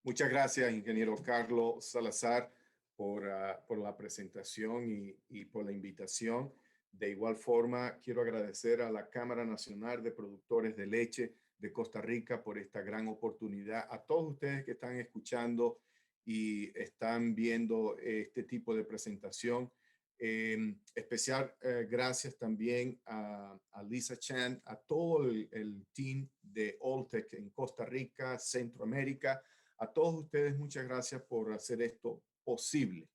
Muchas gracias, ingeniero Carlos Salazar, por la presentación y por la invitación. De igual forma, quiero agradecer a la Cámara Nacional de Productores de Leche de Costa Rica por esta gran oportunidad. A todos ustedes que están escuchando y están viendo este tipo de presentación. Especial gracias también a Lisa Chan, a todo el team de Alltech en Costa Rica, Centroamérica. A todos ustedes, muchas gracias por hacer esto posible.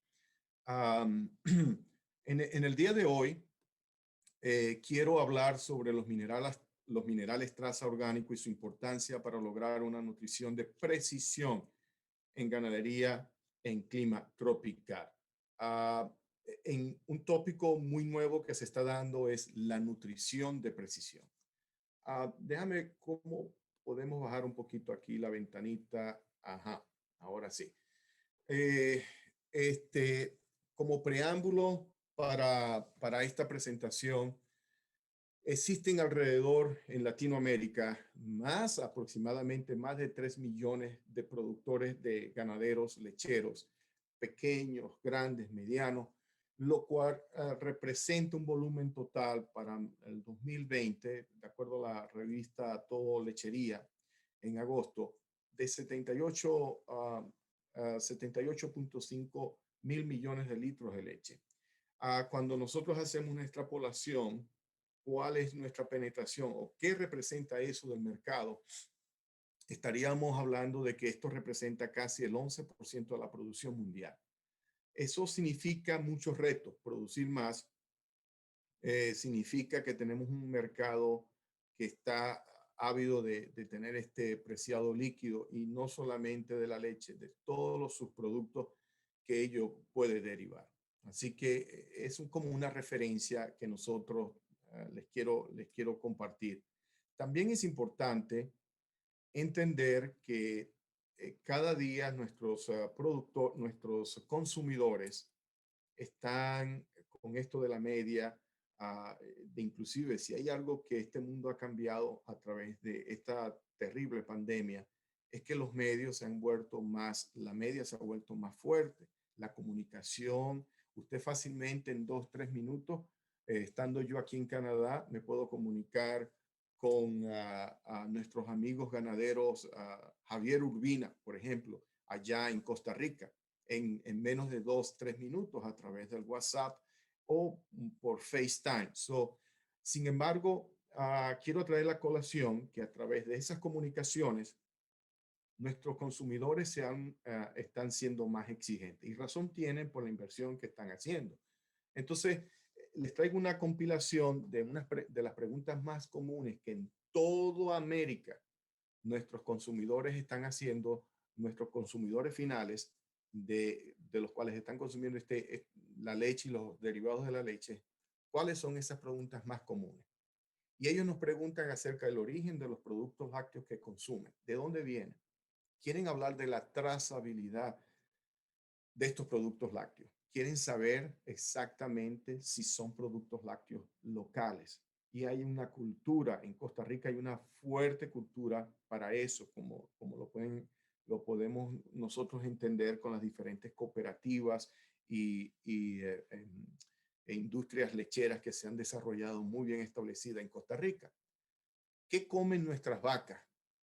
Um, en el día de hoy, quiero hablar sobre los minerales traza orgánico y su importancia para lograr una nutrición de precisión en ganadería en clima tropical. Uh, en un tópico muy nuevo que se está dando es la nutrición de precisión. Déjame cómo podemos bajar un poquito aquí la ventanita. Ajá, ahora sí. Eh, este, como preámbulo para esta presentación, existen alrededor en Latinoamérica aproximadamente más de 3 millones de productores de ganaderos lecheros, pequeños, grandes, medianos, lo cual representa un volumen total para el 2020, de acuerdo a la revista Todo Lechería, en agosto, de 78.5 mil millones de litros de leche. Cuando nosotros hacemos una extrapolación, ¿cuál es nuestra penetración o qué representa eso del mercado? Estaríamos hablando de que esto representa casi el 11% de la producción mundial. Eso significa muchos retos. Producir más significa que tenemos un mercado que está ávido de tener este preciado líquido, y no solamente de la leche, de todos los subproductos que ello puede derivar. Así que es como una referencia que nosotros les quiero compartir. También es importante entender que cada día nuestros consumidores están con esto de la media, de inclusive si hay algo que este mundo ha cambiado a través de esta terrible pandemia, es que los medios se han vuelto más, la media se ha vuelto más fuerte, la comunicación. Usted fácilmente en 2, 3 minutos, estando yo aquí en Canadá, me puedo comunicar con a nuestros amigos ganaderos, Javier Urbina, por ejemplo, allá en Costa Rica, en menos de 2, 3 minutos a través del WhatsApp o por FaceTime. Sin embargo, quiero traer la colación que a través de esas comunicaciones, nuestros consumidores están siendo más exigentes, y razón tienen por la inversión que están haciendo. Entonces, les traigo una compilación de las preguntas más comunes que en toda América nuestros consumidores están haciendo, nuestros consumidores finales, de los cuales están consumiendo la leche y los derivados de la leche. ¿Cuáles son esas preguntas más comunes? Y ellos nos preguntan acerca del origen de los productos lácteos que consumen. ¿De dónde vienen? Quieren hablar de la trazabilidad de estos productos lácteos. Quieren saber exactamente si son productos lácteos locales. Y hay una cultura, en Costa Rica hay una fuerte cultura para eso, como lo podemos nosotros entender con las diferentes cooperativas e industrias lecheras que se han desarrollado muy bien establecidas en Costa Rica. ¿Qué comen nuestras vacas?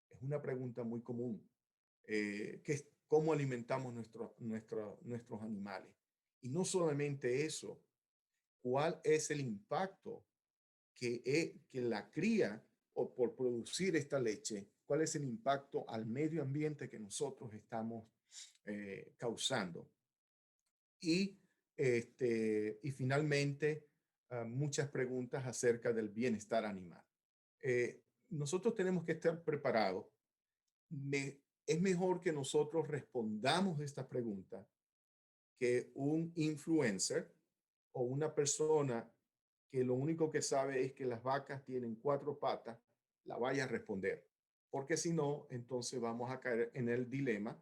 Es una pregunta muy común. ¿Cómo alimentamos nuestros animales? Y no solamente eso, ¿cuál es el impacto que la cría o por producir esta leche, cuál es el impacto al medio ambiente que nosotros estamos causando? Y finalmente, muchas preguntas acerca del bienestar animal. Nosotros tenemos que estar preparados. Es mejor que nosotros respondamos esta pregunta que un influencer o una persona que lo único que sabe es que las vacas tienen 4 patas, la vaya a responder. Porque si no, entonces vamos a caer en el dilema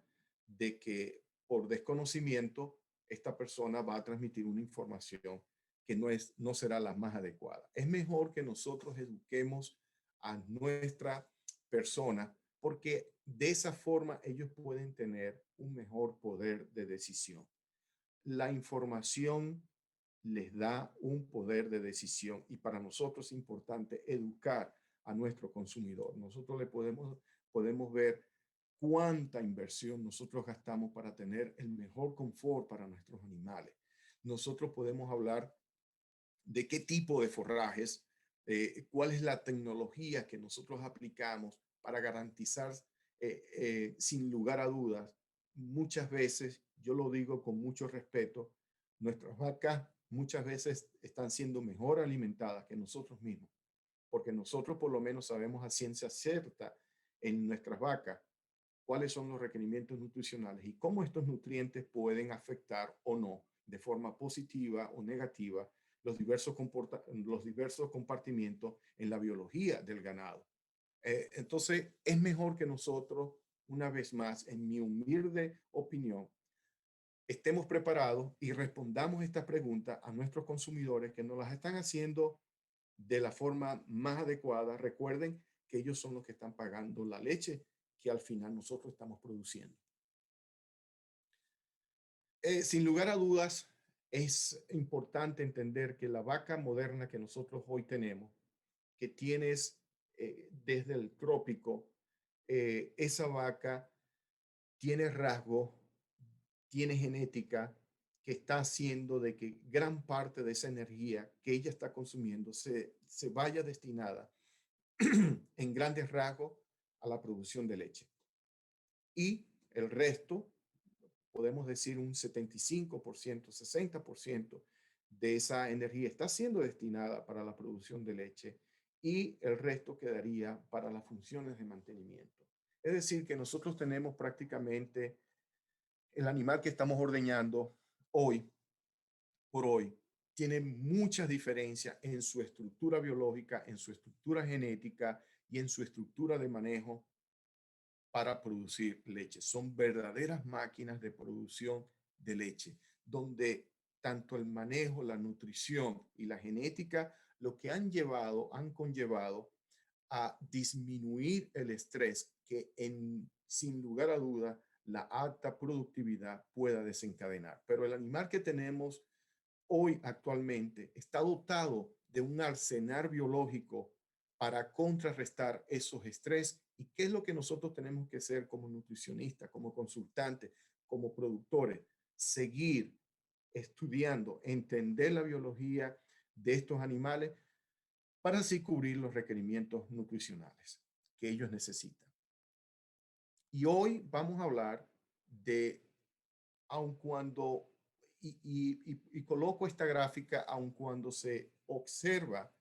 de que por desconocimiento esta persona va a transmitir una información que no será la más adecuada. Es mejor que nosotros eduquemos a nuestra persona porque de esa forma ellos pueden tener un mejor poder de decisión. La información les da un poder de decisión y para nosotros es importante educar a nuestro consumidor. Nosotros le podemos ver cuánta inversión nosotros gastamos para tener el mejor confort para nuestros animales. Nosotros podemos hablar de qué tipo de forrajes, cuál es la tecnología que nosotros aplicamos para garantizar, sin lugar a dudas, muchas veces, yo lo digo con mucho respeto, nuestras vacas muchas veces están siendo mejor alimentadas que nosotros mismos, porque nosotros por lo menos sabemos a ciencia cierta en nuestras vacas cuáles son los requerimientos nutricionales y cómo estos nutrientes pueden afectar o no de forma positiva o negativa los diversos compartimientos en la biología del ganado. Entonces, es mejor que nosotros, una vez más, en mi humilde opinión, estemos preparados y respondamos estas preguntas a nuestros consumidores que nos las están haciendo de la forma más adecuada. Recuerden que ellos son los que están pagando la leche que al final nosotros estamos produciendo. Sin lugar a dudas, es importante entender que la vaca moderna que nosotros hoy tenemos, que tienes desde el trópico, esa vaca tiene rasgos, tiene genética que está haciendo de que gran parte de esa energía que ella está consumiendo se vaya destinada en grandes rasgos a la producción de leche. Y el resto, podemos decir un 75%, 60% de esa energía está siendo destinada para la producción de leche y el resto quedaría para las funciones de mantenimiento. Es decir, que nosotros tenemos prácticamente el animal que estamos ordeñando hoy por hoy. Tiene muchas diferencias en su estructura biológica, en su estructura genética y en su estructura de manejo para producir leche. Son verdaderas máquinas de producción de leche, donde tanto el manejo, la nutrición y la genética, lo que han conllevado a disminuir el estrés que sin lugar a duda la alta productividad pueda desencadenar. Pero el animal que tenemos hoy actualmente está dotado de un arsenal biológico para contrarrestar esos estrés. ¿Y qué es lo que nosotros tenemos que hacer como nutricionistas, como consultantes, como productores? Seguir estudiando, entender la biología de estos animales para así cubrir los requerimientos nutricionales que ellos necesitan. Y hoy vamos a hablar de, aun cuando, y coloco esta gráfica, aun cuando se observa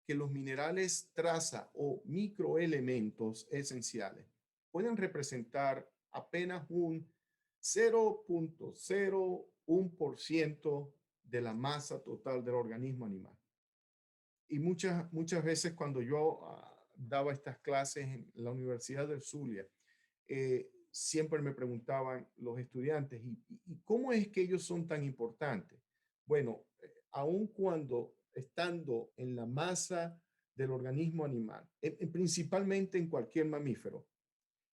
que los minerales traza o microelementos esenciales pueden representar apenas un 0.01% de la masa total del organismo animal. Y muchas veces cuando yo daba estas clases en la Universidad del Zulia, siempre me preguntaban los estudiantes, ¿y cómo es que ellos son tan importantes? Bueno, aun cuando estando en la masa del organismo animal, principalmente en cualquier mamífero,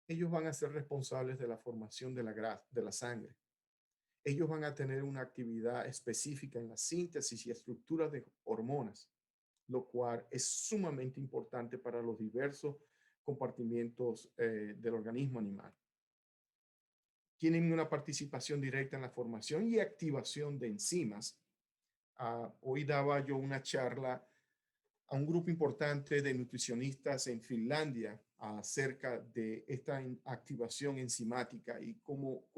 ellos van a ser responsables de la formación de la sangre. Ellos van a tener una actividad específica en la síntesis y estructura de hormonas, lo cual es sumamente importante para los diversos compartimientos del organismo animal. Tienen una participación directa en la formación y activación de enzimas. Hoy daba yo una charla a un grupo importante de nutricionistas en Finlandia acerca de esta activación enzimática y cómo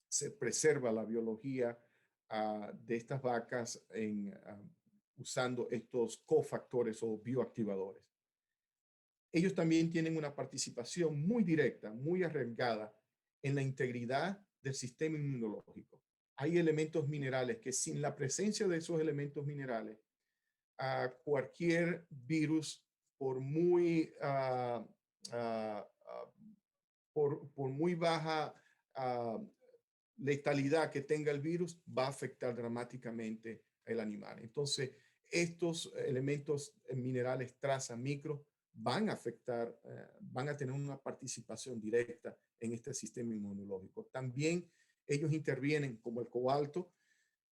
se preserva la biología de estas vacas usando estos cofactores o bioactivadores. Ellos también tienen una participación muy directa, muy arriesgada en la integridad del sistema inmunológico. Hay elementos minerales que sin la presencia de esos elementos minerales, cualquier virus, por muy, por muy baja letalidad que tenga el virus, va a afectar dramáticamente el animal. Entonces, estos elementos minerales traza micro van a afectar, van a tener una participación directa en este sistema inmunológico. También ellos intervienen, como el cobalto,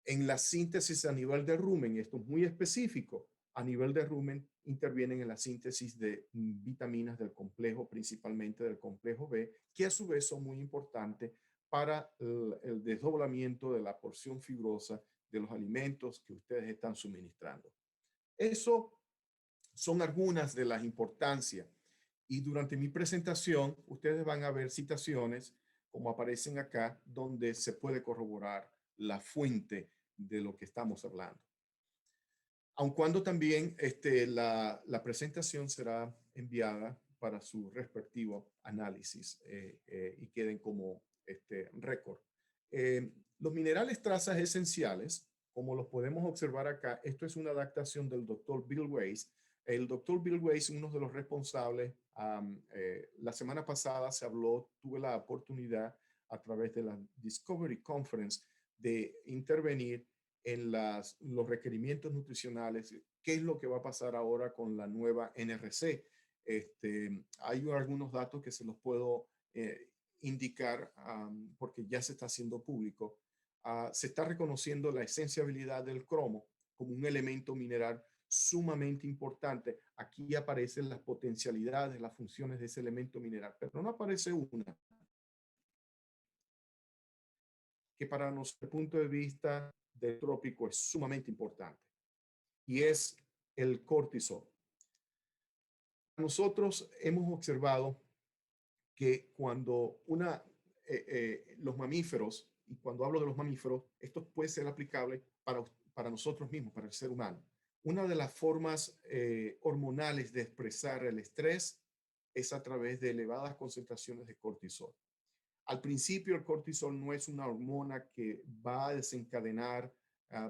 en la síntesis a nivel de rumen. Esto es muy específico. A nivel de rumen intervienen en la síntesis de vitaminas del complejo, principalmente del complejo B, que a su vez son muy importantes para el desdoblamiento de la porción fibrosa de los alimentos que ustedes están suministrando. Eso son algunas de las importancias. Y durante mi presentación, ustedes van a ver citaciones, como aparecen acá, donde se puede corroborar la fuente de lo que estamos hablando. Aun cuando también la presentación será enviada para su respectivo análisis y queden como récord. Los minerales trazas esenciales, como los podemos observar acá, esto es una adaptación del doctor Bill Weiss. El doctor Bill Weiss, uno de los responsables, la semana pasada se habló, tuve la oportunidad a través de la Discovery Conference de intervenir en los requerimientos nutricionales, qué es lo que va a pasar ahora con la nueva NRC. Hay algunos datos que se los puedo indicar porque ya se está haciendo público. Se está reconociendo la esenciabilidad del cromo como un elemento mineral sumamente importante. Aquí aparecen las potencialidades, las funciones de ese elemento mineral, pero no aparece una que para nuestro punto de vista del trópico es sumamente importante, y es el cortisol. Nosotros hemos observado que cuando los mamíferos, y cuando hablo de los mamíferos, esto puede ser aplicable para nosotros mismos, para el ser humano. Una de las formas hormonales de expresar el estrés es a través de elevadas concentraciones de cortisol. Al principio, el cortisol no es una hormona que va a desencadenar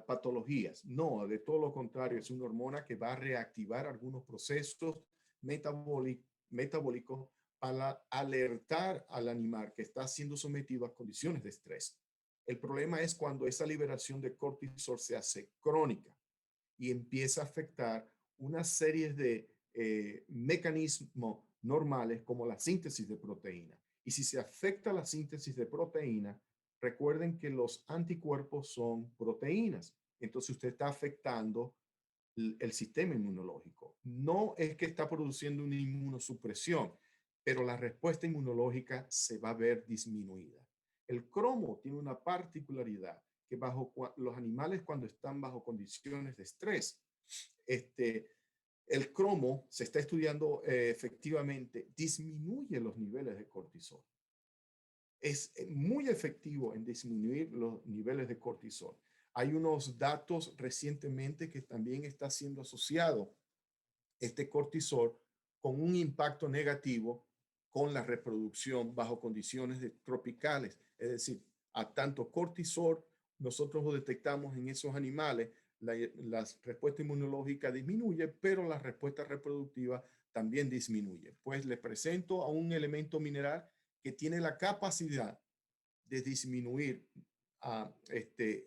patologías. No, de todo lo contrario, es una hormona que va a reactivar algunos procesos metabólicos para alertar al animal que está siendo sometido a condiciones de estrés. El problema es cuando esa liberación de cortisol se hace crónica y empieza a afectar una serie de mecanismos normales como la síntesis de proteína. Y si se afecta la síntesis de proteína, recuerden que los anticuerpos son proteínas. Entonces usted está afectando el sistema inmunológico. No es que está produciendo una inmunosupresión, pero la respuesta inmunológica se va a ver disminuida. El cromo tiene una particularidad que los animales cuando están bajo condiciones de estrés, el cromo se está estudiando efectivamente, disminuye los niveles de cortisol. Es muy efectivo en disminuir los niveles de cortisol. Hay unos datos recientemente que también está siendo asociado este cortisol con un impacto negativo con la reproducción bajo condiciones tropicales. Es decir, a tanto cortisol, nosotros lo detectamos en esos animales, la respuesta inmunológica disminuye, pero la respuesta reproductiva también disminuye. Pues les presento a un elemento mineral que tiene la capacidad de disminuir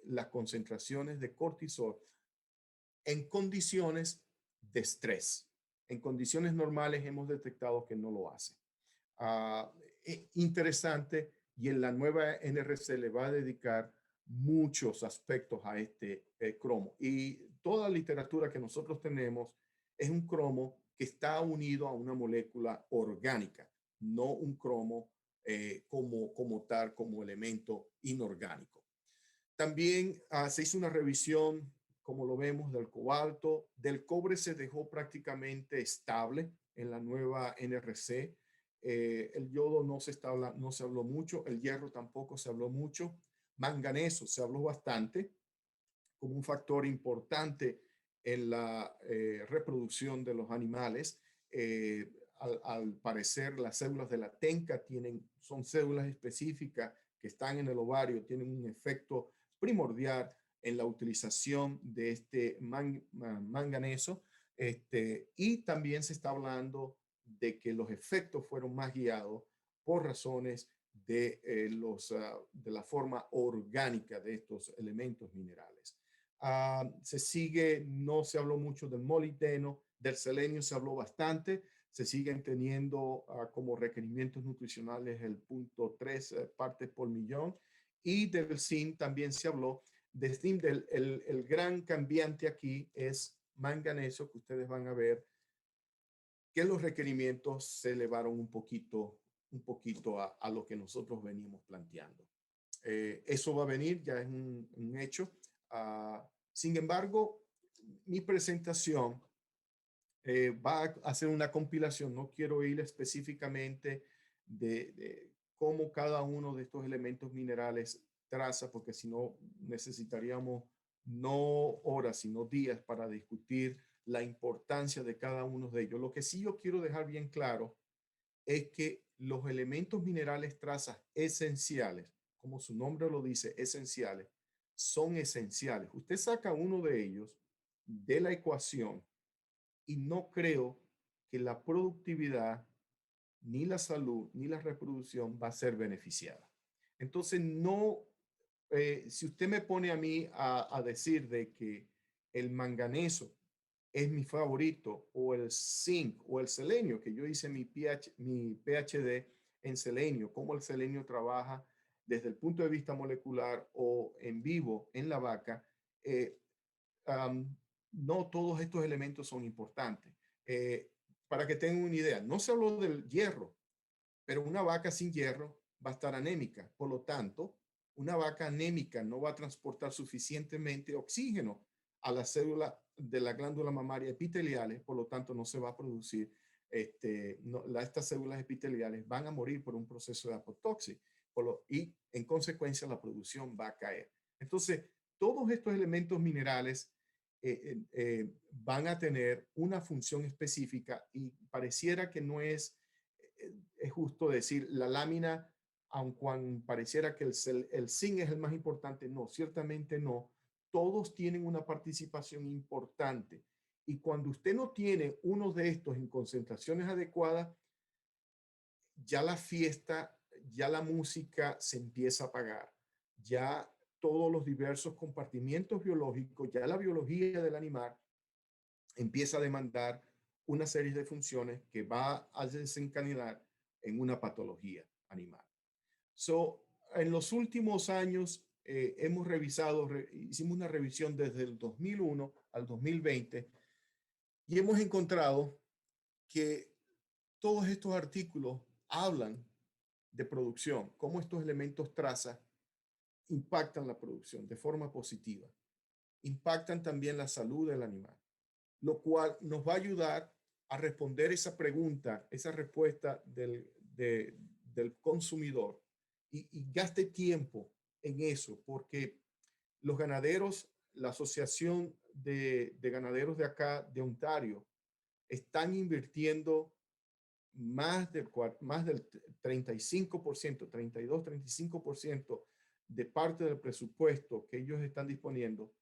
las concentraciones de cortisol en condiciones de estrés. En condiciones normales hemos detectado que no lo hace. Interesante, y en la nueva NRC le va a dedicar muchos aspectos a este cromo. Y toda la literatura que nosotros tenemos es un cromo que está unido a una molécula orgánica, no un cromo como tal, como elemento inorgánico. También se hizo una revisión, como lo vemos, del cobalto. Del cobre se dejó prácticamente estable en la nueva NRC. El yodo no se habló mucho, el hierro tampoco se habló mucho. Manganeso se habló bastante como un factor importante en la reproducción de los animales. Al parecer, las células de la tenca son células específicas que están en el ovario, tienen un efecto primordial en la utilización de este manganeso. Y también se está hablando de que los efectos fueron más guiados por razones de la forma orgánica de estos elementos minerales. No se habló mucho del molibdeno, del selenio se habló bastante, se siguen teniendo como requerimientos nutricionales el 0.3 partes por millón. Y del zinc también se habló. De zinc, el gran cambiante aquí es manganeso, que ustedes van a ver que los requerimientos se elevaron un poquito a lo que nosotros venimos planteando. Eso va a venir, ya es un hecho. Sin embargo, mi presentación va a hacer una compilación. No quiero ir específicamente de cómo cada uno de estos elementos minerales traza, porque si no necesitaríamos no horas, sino días para discutir la importancia de cada uno de ellos. Lo que sí yo quiero dejar bien claro es que los elementos minerales trazas esenciales, como su nombre lo dice, esenciales, son esenciales. Usted saca uno de ellos de la ecuación y no creo que la productividad, ni la salud, ni la reproducción va a ser beneficiada. Entonces, no, si usted me pone a mí a decir de que el manganeso es mi favorito, o el zinc, o el selenio, que yo hice mi PhD en selenio, cómo el selenio trabaja desde el punto de vista molecular o en vivo en la vaca, eh, um, no todos estos elementos son importantes. Para que tengan una idea, no se habló del hierro, pero una vaca sin hierro va a estar anémica. Por lo tanto, una vaca anémica no va a transportar suficientemente oxígeno a la célula de la glándula mamaria epiteliales, por lo tanto no se va a producir, estas células epiteliales van a morir por un proceso de apotoxia y en consecuencia la producción va a caer. Entonces, todos estos elementos minerales van a tener una función específica y pareciera que no es justo decir la lámina, aun cuando pareciera que el zinc es el más importante, no, ciertamente no. Todos tienen una participación importante. Y cuando usted no tiene uno de estos en concentraciones adecuadas, ya la fiesta, ya la música se empieza a apagar. Ya todos los diversos compartimientos biológicos, ya la biología del animal empieza a demandar una serie de funciones que va a desencadenar en una patología animal. So, en los últimos años hemos revisado, hicimos una revisión desde el 2001 al 2020 y hemos encontrado que todos estos artículos hablan de producción, cómo estos elementos traza impactan la producción de forma positiva, impactan también la salud del animal, lo cual nos va a ayudar a responder esa pregunta, esa respuesta del consumidor y gaste tiempo en eso, porque los ganaderos, la Asociación de Ganaderos de acá, de Ontario, están invirtiendo más del 35%, 32, 35% de parte del presupuesto que ellos están disponiendo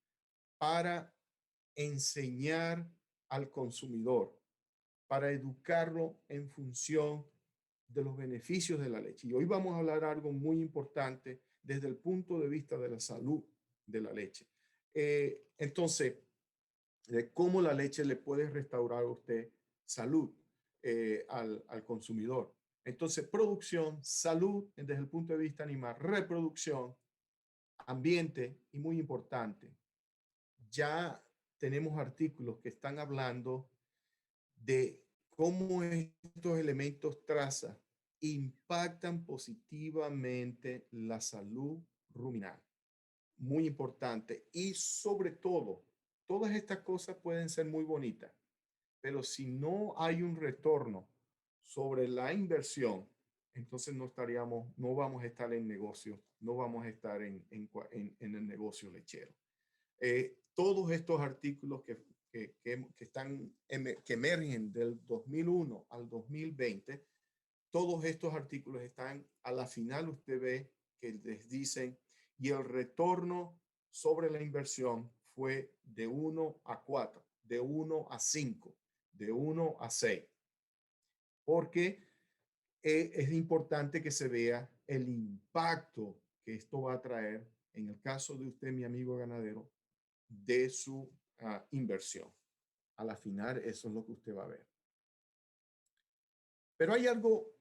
para enseñar al consumidor, para educarlo en función de los beneficios de la leche. Y hoy vamos a hablar algo muy importante desde el punto de vista de la salud de la leche. Entonces, de cómo la leche le puede restaurar a usted salud al consumidor. Entonces, producción, salud desde el punto de vista animal, reproducción, ambiente y muy importante. Ya tenemos artículos que están hablando de cómo estos elementos traza impactan positivamente la salud ruminal. Muy importante. Y sobre todo, todas estas cosas pueden ser muy bonitas, pero si no hay un retorno sobre la inversión, entonces no vamos a estar en negocio, no vamos a estar en el negocio lechero. Todos estos artículos que emergen del 2001 al 2020, todos estos artículos están, a la final usted ve que les dicen, y el retorno sobre la inversión fue de 1 a 4, de 1 a 5, de 1 a 6, porque es importante que se vea el impacto que esto va a traer, en el caso de usted, mi amigo ganadero, de su inversión. A la final, eso es lo que usted va a ver. Pero hay algo,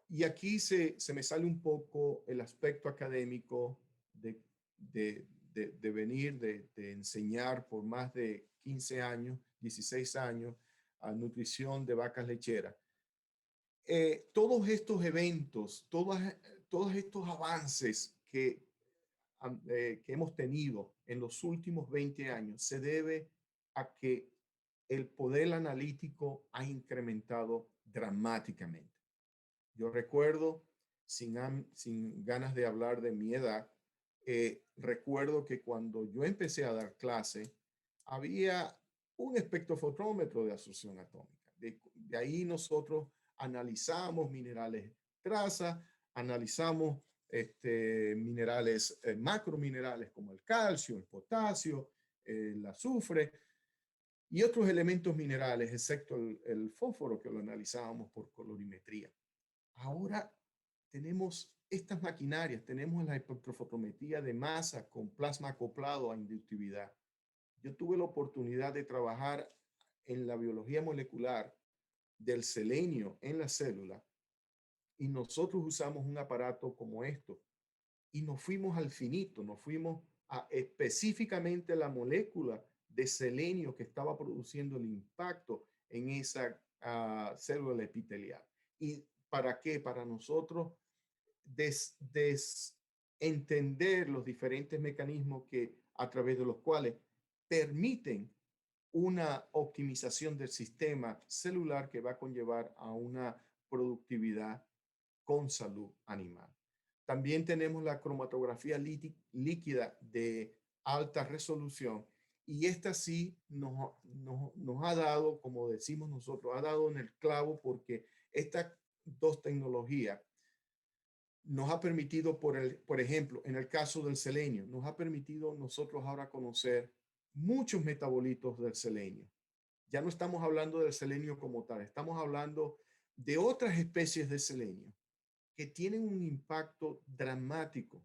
y aquí se me sale un poco el aspecto académico de, de venir, de enseñar por más de 15 años, 16 años, a nutrición de vacas lecheras. Todos estos eventos, todos estos avances que hemos tenido en los últimos 20 años se debe a que el poder analítico ha incrementado dramáticamente. Yo recuerdo, sin ganas de hablar de mi edad, recuerdo que cuando yo empecé a dar clase, había un espectrofotómetro de absorción atómica. De ahí nosotros analizamos minerales traza, analizamos minerales, macrominerales como el calcio, el potasio, el azufre y otros elementos minerales, excepto el fósforo que lo analizábamos por colorimetría. Ahora tenemos estas maquinarias, tenemos la espectrofotometría de masa con plasma acoplado a inductividad. Yo tuve la oportunidad de trabajar en la biología molecular del selenio en la célula y nosotros usamos un aparato como esto y nos fuimos al finito, nos fuimos a específicamente la molécula de selenio que estaba produciendo el impacto en esa célula epitelial. ¿Y para qué? Para nosotros entender los diferentes mecanismos que a través de los cuales permiten una optimización del sistema celular que va a conllevar a una productividad con salud animal. También tenemos la cromatografía líquida de alta resolución y esta sí nos ha dado, como decimos nosotros, ha dado en el clavo porque estas dos tecnologías nos ha permitido, por ejemplo, en el caso del selenio, nos ha permitido nosotros ahora conocer muchos metabolitos del selenio. Ya no estamos hablando del selenio como tal, estamos hablando de otras especies de selenio que tienen un impacto dramático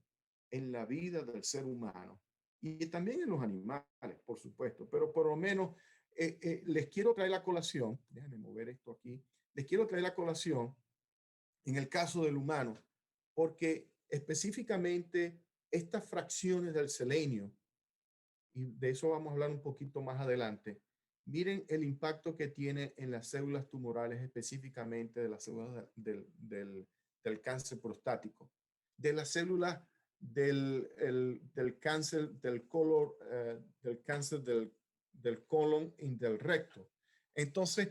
en la vida del ser humano y también en los animales, por supuesto, pero por lo menos les quiero traer la colación, déjenme mover esto aquí, les quiero traer la colación en el caso del humano, porque específicamente estas fracciones del selenio, y de eso vamos a hablar un poquito más adelante, miren el impacto que tiene en las células tumorales, específicamente de las células del cáncer prostático, de las células del cáncer del cáncer del colon y del recto. Entonces,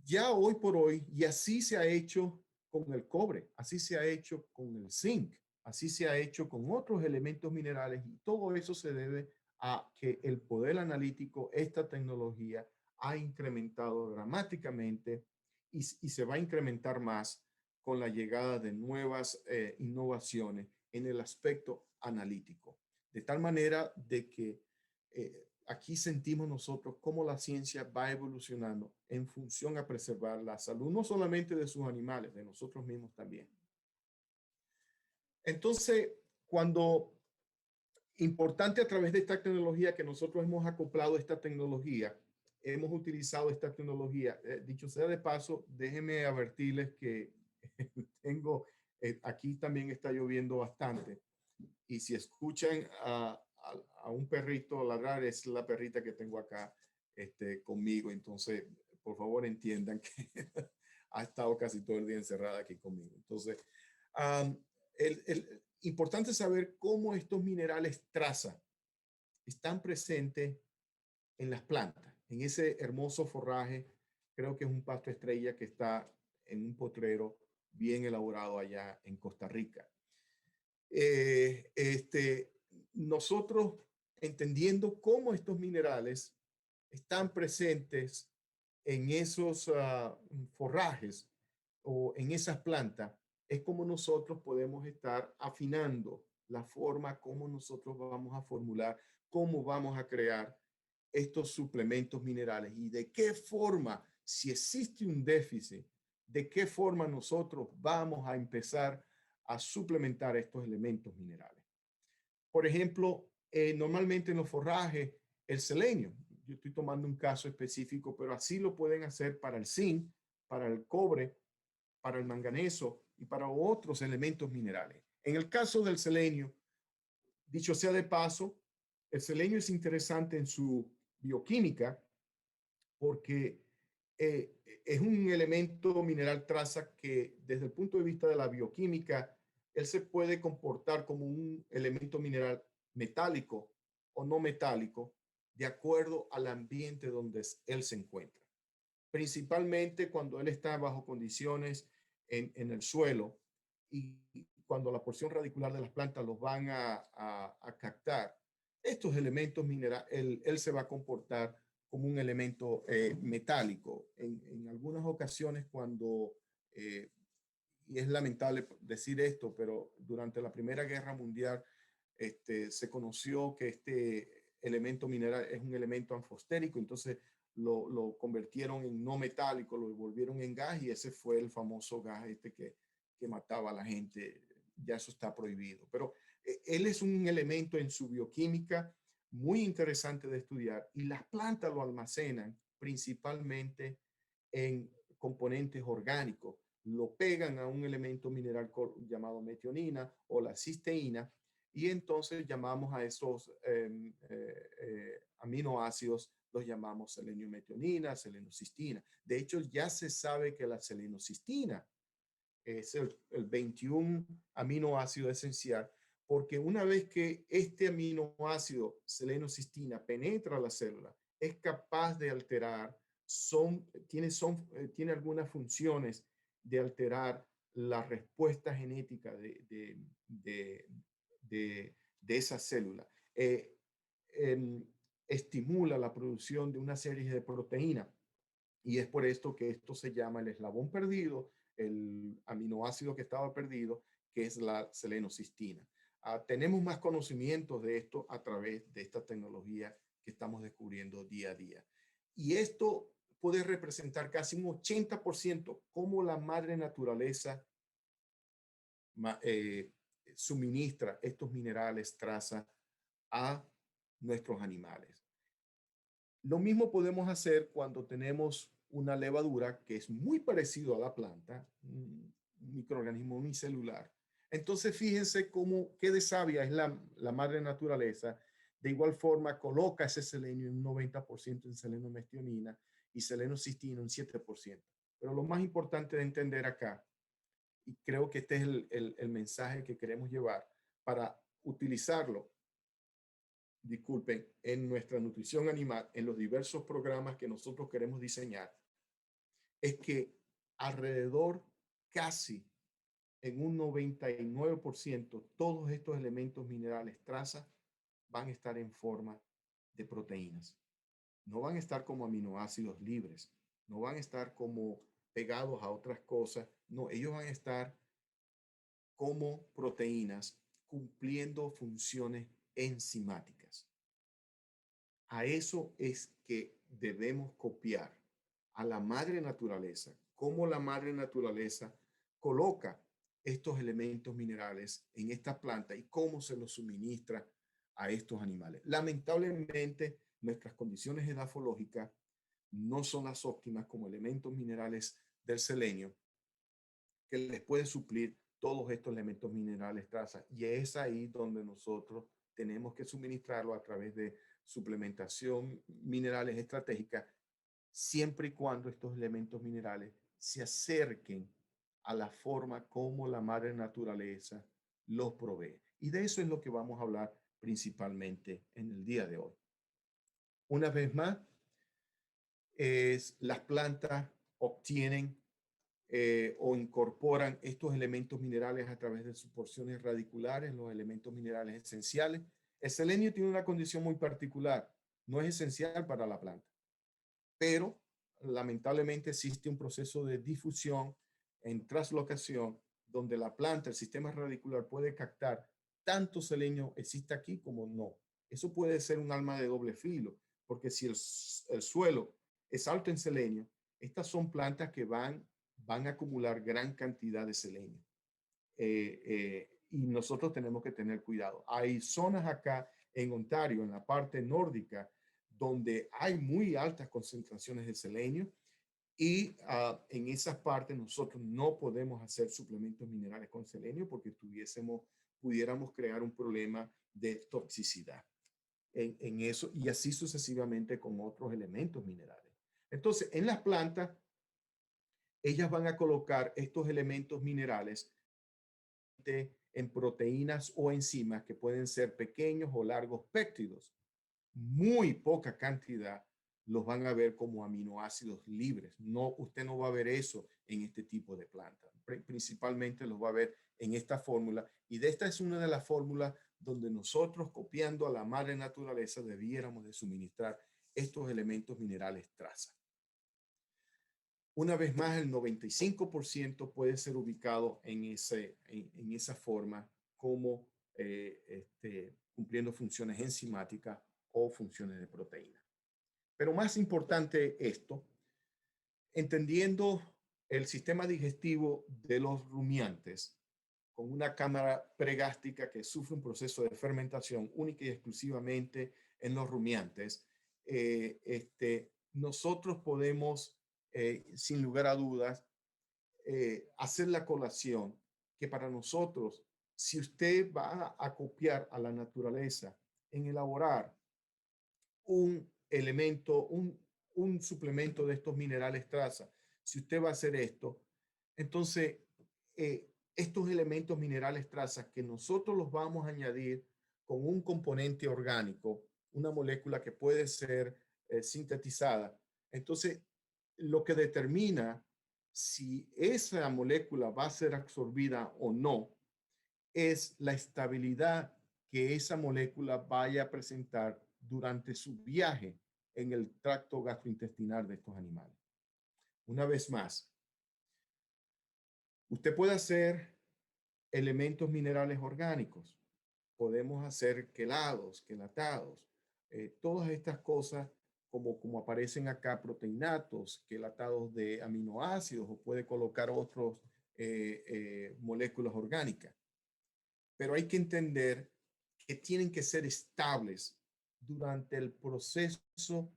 ya hoy por hoy, y así se ha hecho con el cobre, así se ha hecho con el zinc, así se ha hecho con otros elementos minerales y todo eso se debe a que el poder analítico, esta tecnología ha incrementado dramáticamente y se va a incrementar más con la llegada de nuevas innovaciones en el aspecto analítico. De tal manera de que aquí sentimos nosotros cómo la ciencia va evolucionando en función a preservar la salud, no solamente de sus animales, de nosotros mismos también. Entonces, cuando importante a través de esta tecnología que nosotros hemos acoplado esta tecnología, hemos utilizado esta tecnología, dicho sea de paso, déjenme advertirles que tengo, aquí también está lloviendo bastante y si escuchan a un perrito ladrar, es la perrita que tengo acá conmigo. Entonces, por favor, entiendan que ha estado casi todo el día encerrada aquí conmigo. Entonces, importante saber cómo estos minerales traza están presentes en las plantas, en ese hermoso forraje. Creo que es un pasto estrella que está en un potrero bien elaborado allá en Costa Rica. Nosotros entendiendo cómo estos minerales están presentes en esos forrajes o en esas plantas, es como nosotros podemos estar afinando la forma como nosotros vamos a formular, cómo vamos a crear estos suplementos minerales y de qué forma, si existe un déficit, de qué forma nosotros vamos a empezar a suplementar estos elementos minerales. Por ejemplo, normalmente en los forrajes, el selenio, yo estoy tomando un caso específico, pero así lo pueden hacer para el zinc, para el cobre para el manganeso y para otros elementos minerales. En el caso del selenio, dicho sea de paso, el selenio es interesante en su bioquímica porque es un elemento mineral traza que desde el punto de vista de la bioquímica, él se puede comportar como un elemento mineral metálico o no metálico de acuerdo al ambiente donde él se encuentra. Principalmente cuando él está bajo condiciones en el suelo y cuando la porción radicular de las plantas los van a captar, estos elementos minerales, él se va a comportar como un elemento metálico. En algunas ocasiones cuando, y es lamentable decir esto, pero durante la Primera Guerra Mundial se conoció que este elemento mineral es un elemento anfostérico, entonces lo convirtieron en no metálico, lo volvieron en gas y ese fue el famoso gas que mataba a la gente. Ya eso está prohibido. Pero él es un elemento en su bioquímica muy interesante de estudiar y las plantas lo almacenan principalmente en componentes orgánicos. Lo pegan a un elemento mineral llamado metionina o la cisteína y entonces llamamos a esos aminoácidos, los llamamos selenometionina, selenocistina. De hecho, ya se sabe que la selenocistina es el 21 aminoácido esencial, porque una vez que este aminoácido selenocistina penetra la célula, es capaz de alterar, tiene algunas funciones de alterar la respuesta genética de esa célula. Eh, estimula la producción de una serie de proteínas y es por esto que esto se llama el eslabón perdido, el aminoácido que estaba perdido, que es la selenocistina. Tenemos más conocimientos de esto a través de esta tecnología que estamos descubriendo día a día. Y esto puede representar casi un 80% cómo la madre naturaleza suministra estos minerales traza a nuestros animales. Lo mismo podemos hacer cuando tenemos una levadura que es muy parecido a la planta, un microorganismo unicelular. Entonces fíjense cómo qué de sabia es la madre naturaleza. De igual forma coloca ese selenio en un 90% en selenomestionina y selenocistina un 7%. Pero lo más importante de entender acá, y creo que este es el mensaje que queremos llevar para utilizarlo, disculpen, en nuestra nutrición animal, en los diversos programas que nosotros queremos diseñar, es que alrededor casi en un 99% todos estos elementos minerales traza van a estar en forma de proteínas. No van a estar como aminoácidos libres, no van a estar como pegados a otras cosas, no, ellos van a estar como proteínas cumpliendo funciones enzimáticas. A eso es que debemos copiar a la madre naturaleza, cómo la madre naturaleza coloca estos elementos minerales en esta planta y cómo se los suministra a estos animales. Lamentablemente, nuestras condiciones edafológicas no son las óptimas como elementos minerales del selenio que les pueden suplir todos estos elementos minerales traza. Y es ahí donde nosotros tenemos que suministrarlo a través de suplementación minerales estratégicas, siempre y cuando estos elementos minerales se acerquen a la forma como la madre naturaleza los provee. Y de eso es lo que vamos a hablar principalmente en el día de hoy. Una vez más, las plantas obtienen o incorporan estos elementos minerales a través de sus porciones radiculares, los elementos minerales esenciales. El selenio tiene una condición muy particular, no es esencial para la planta, pero lamentablemente existe un proceso de difusión en translocación donde la planta, el sistema radicular puede captar tanto selenio existe aquí como no. Eso puede ser un arma de doble filo, porque si el suelo es alto en selenio, estas son plantas que van a acumular gran cantidad de selenio. Y nosotros tenemos que tener cuidado. Hay zonas acá en Ontario, en la parte nórdica, donde hay muy altas concentraciones de selenio Y en esas partes nosotros no podemos hacer suplementos minerales con selenio porque pudiéramos crear un problema de toxicidad en eso y así sucesivamente con otros elementos minerales. Entonces, en las plantas, ellas van a colocar estos elementos minerales en proteínas o enzimas que pueden ser pequeños o largos péptidos. Muy poca cantidad los van a ver como aminoácidos libres. No, usted no va a ver eso en este tipo de plantas. Principalmente los va a ver en esta fórmula. Y de esta es una de las fórmulas donde nosotros, copiando a la madre naturaleza, debiéramos de suministrar estos elementos minerales traza. Una vez más, el 95% puede ser ubicado en esa forma como cumpliendo funciones enzimáticas o funciones de proteína. Pero más importante esto, entendiendo el sistema digestivo de los rumiantes con una cámara pregástrica que sufre un proceso de fermentación única y exclusivamente en los rumiantes, nosotros podemos, sin lugar a dudas, hacer la colación que para nosotros, si usted va a copiar a la naturaleza en elaborar un elemento, un suplemento de estos minerales traza, si usted va a hacer esto, entonces estos elementos minerales trazas que nosotros los vamos a añadir con un componente orgánico, una molécula que puede ser sintetizada, entonces lo que determina si esa molécula va a ser absorbida o no es la estabilidad que esa molécula vaya a presentar durante su viaje en el tracto gastrointestinal de estos animales. Una vez más, usted puede hacer elementos minerales orgánicos, podemos hacer quelados, quelatados, todas estas cosas como aparecen acá, proteinatos, quelatados de aminoácidos o puede colocar otros moléculas orgánicas. Pero hay que entender que tienen que ser estables durante el proceso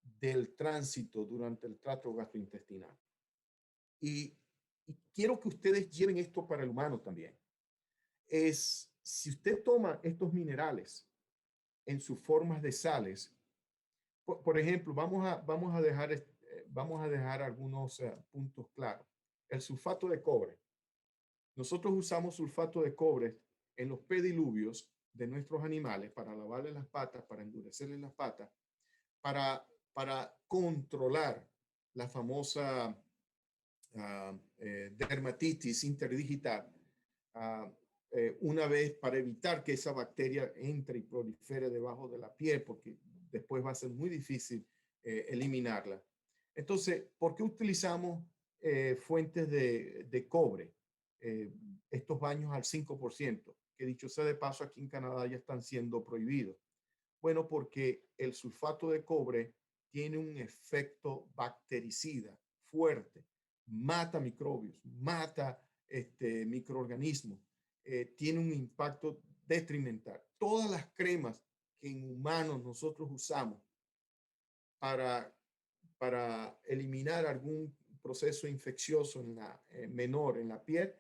del tránsito, durante el tracto gastrointestinal. Y quiero que ustedes lleven esto para el humano también. Si usted toma estos minerales en sus formas de sales, por ejemplo, vamos a dejar algunos puntos claros. El sulfato de cobre. Nosotros usamos sulfato de cobre en los pediluvios de nuestros animales para lavarles las patas, para endurecerles las patas, para controlar la famosa dermatitis interdigital, una vez para evitar que esa bacteria entre y prolifere debajo de la piel, porque después va a ser muy difícil eliminarla. Entonces, ¿por qué utilizamos fuentes de cobre? Estos baños al 5%, que dicho sea de paso, aquí en Canadá ya están siendo prohibidos. Bueno, porque el sulfato de cobre tiene un efecto bactericida fuerte, mata microbios, mata microorganismos, tiene un impacto detrimental. Todas las cremas que en humanos nosotros usamos para, para eliminar algún proceso infeccioso menor en la piel,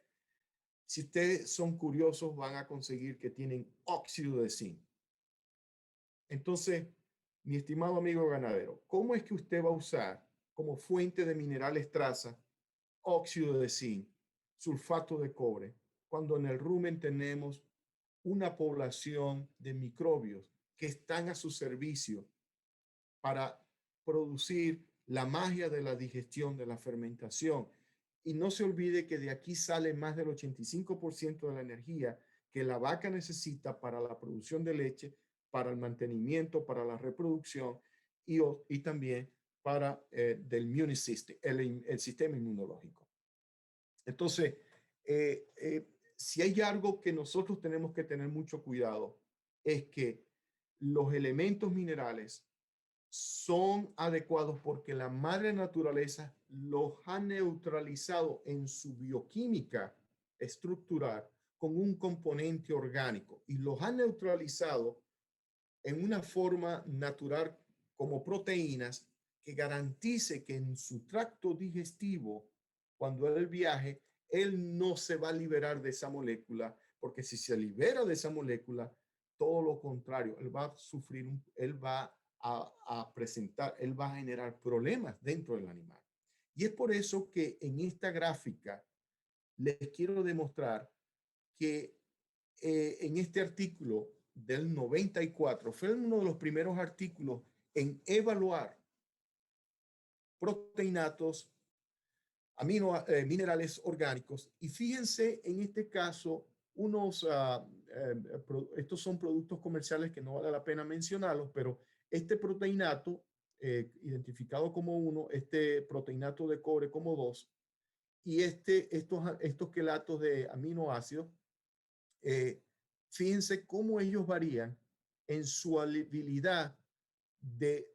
si ustedes son curiosos, van a conseguir que tienen óxido de zinc. Entonces, mi estimado amigo ganadero, ¿cómo es que usted va a usar como fuente de minerales traza óxido de zinc, sulfato de cobre, cuando en el rumen tenemos una población de microbios que están a su servicio para producir la magia de la digestión, de la fermentación? Y no se olvide que de aquí sale más del 85% de la energía que la vaca necesita para la producción de leche, para el mantenimiento, para la reproducción y también para del immune system, el sistema inmunológico. Entonces, si hay algo que nosotros tenemos que tener mucho cuidado, es que los elementos minerales son adecuados porque la madre naturaleza los ha neutralizado en su bioquímica estructural con un componente orgánico y los ha neutralizado en una forma natural como proteínas que garantice que en su tracto digestivo, cuando él viaje, él no se va a liberar de esa molécula, porque si se libera de esa molécula, todo lo contrario, él va a sufrir, él va a presentar, él va a generar problemas dentro del animal. Y es por eso que en esta gráfica les quiero demostrar que en este artículo del 94 fue uno de los primeros artículos en evaluar proteínatos, minerales orgánicos. Y fíjense en este caso, estos son productos comerciales que no vale la pena mencionarlos, pero este proteínato, identificado como 1, este proteínato de cobre como 2, y estos quelatos de aminoácidos, fíjense cómo ellos varían en su habilidad de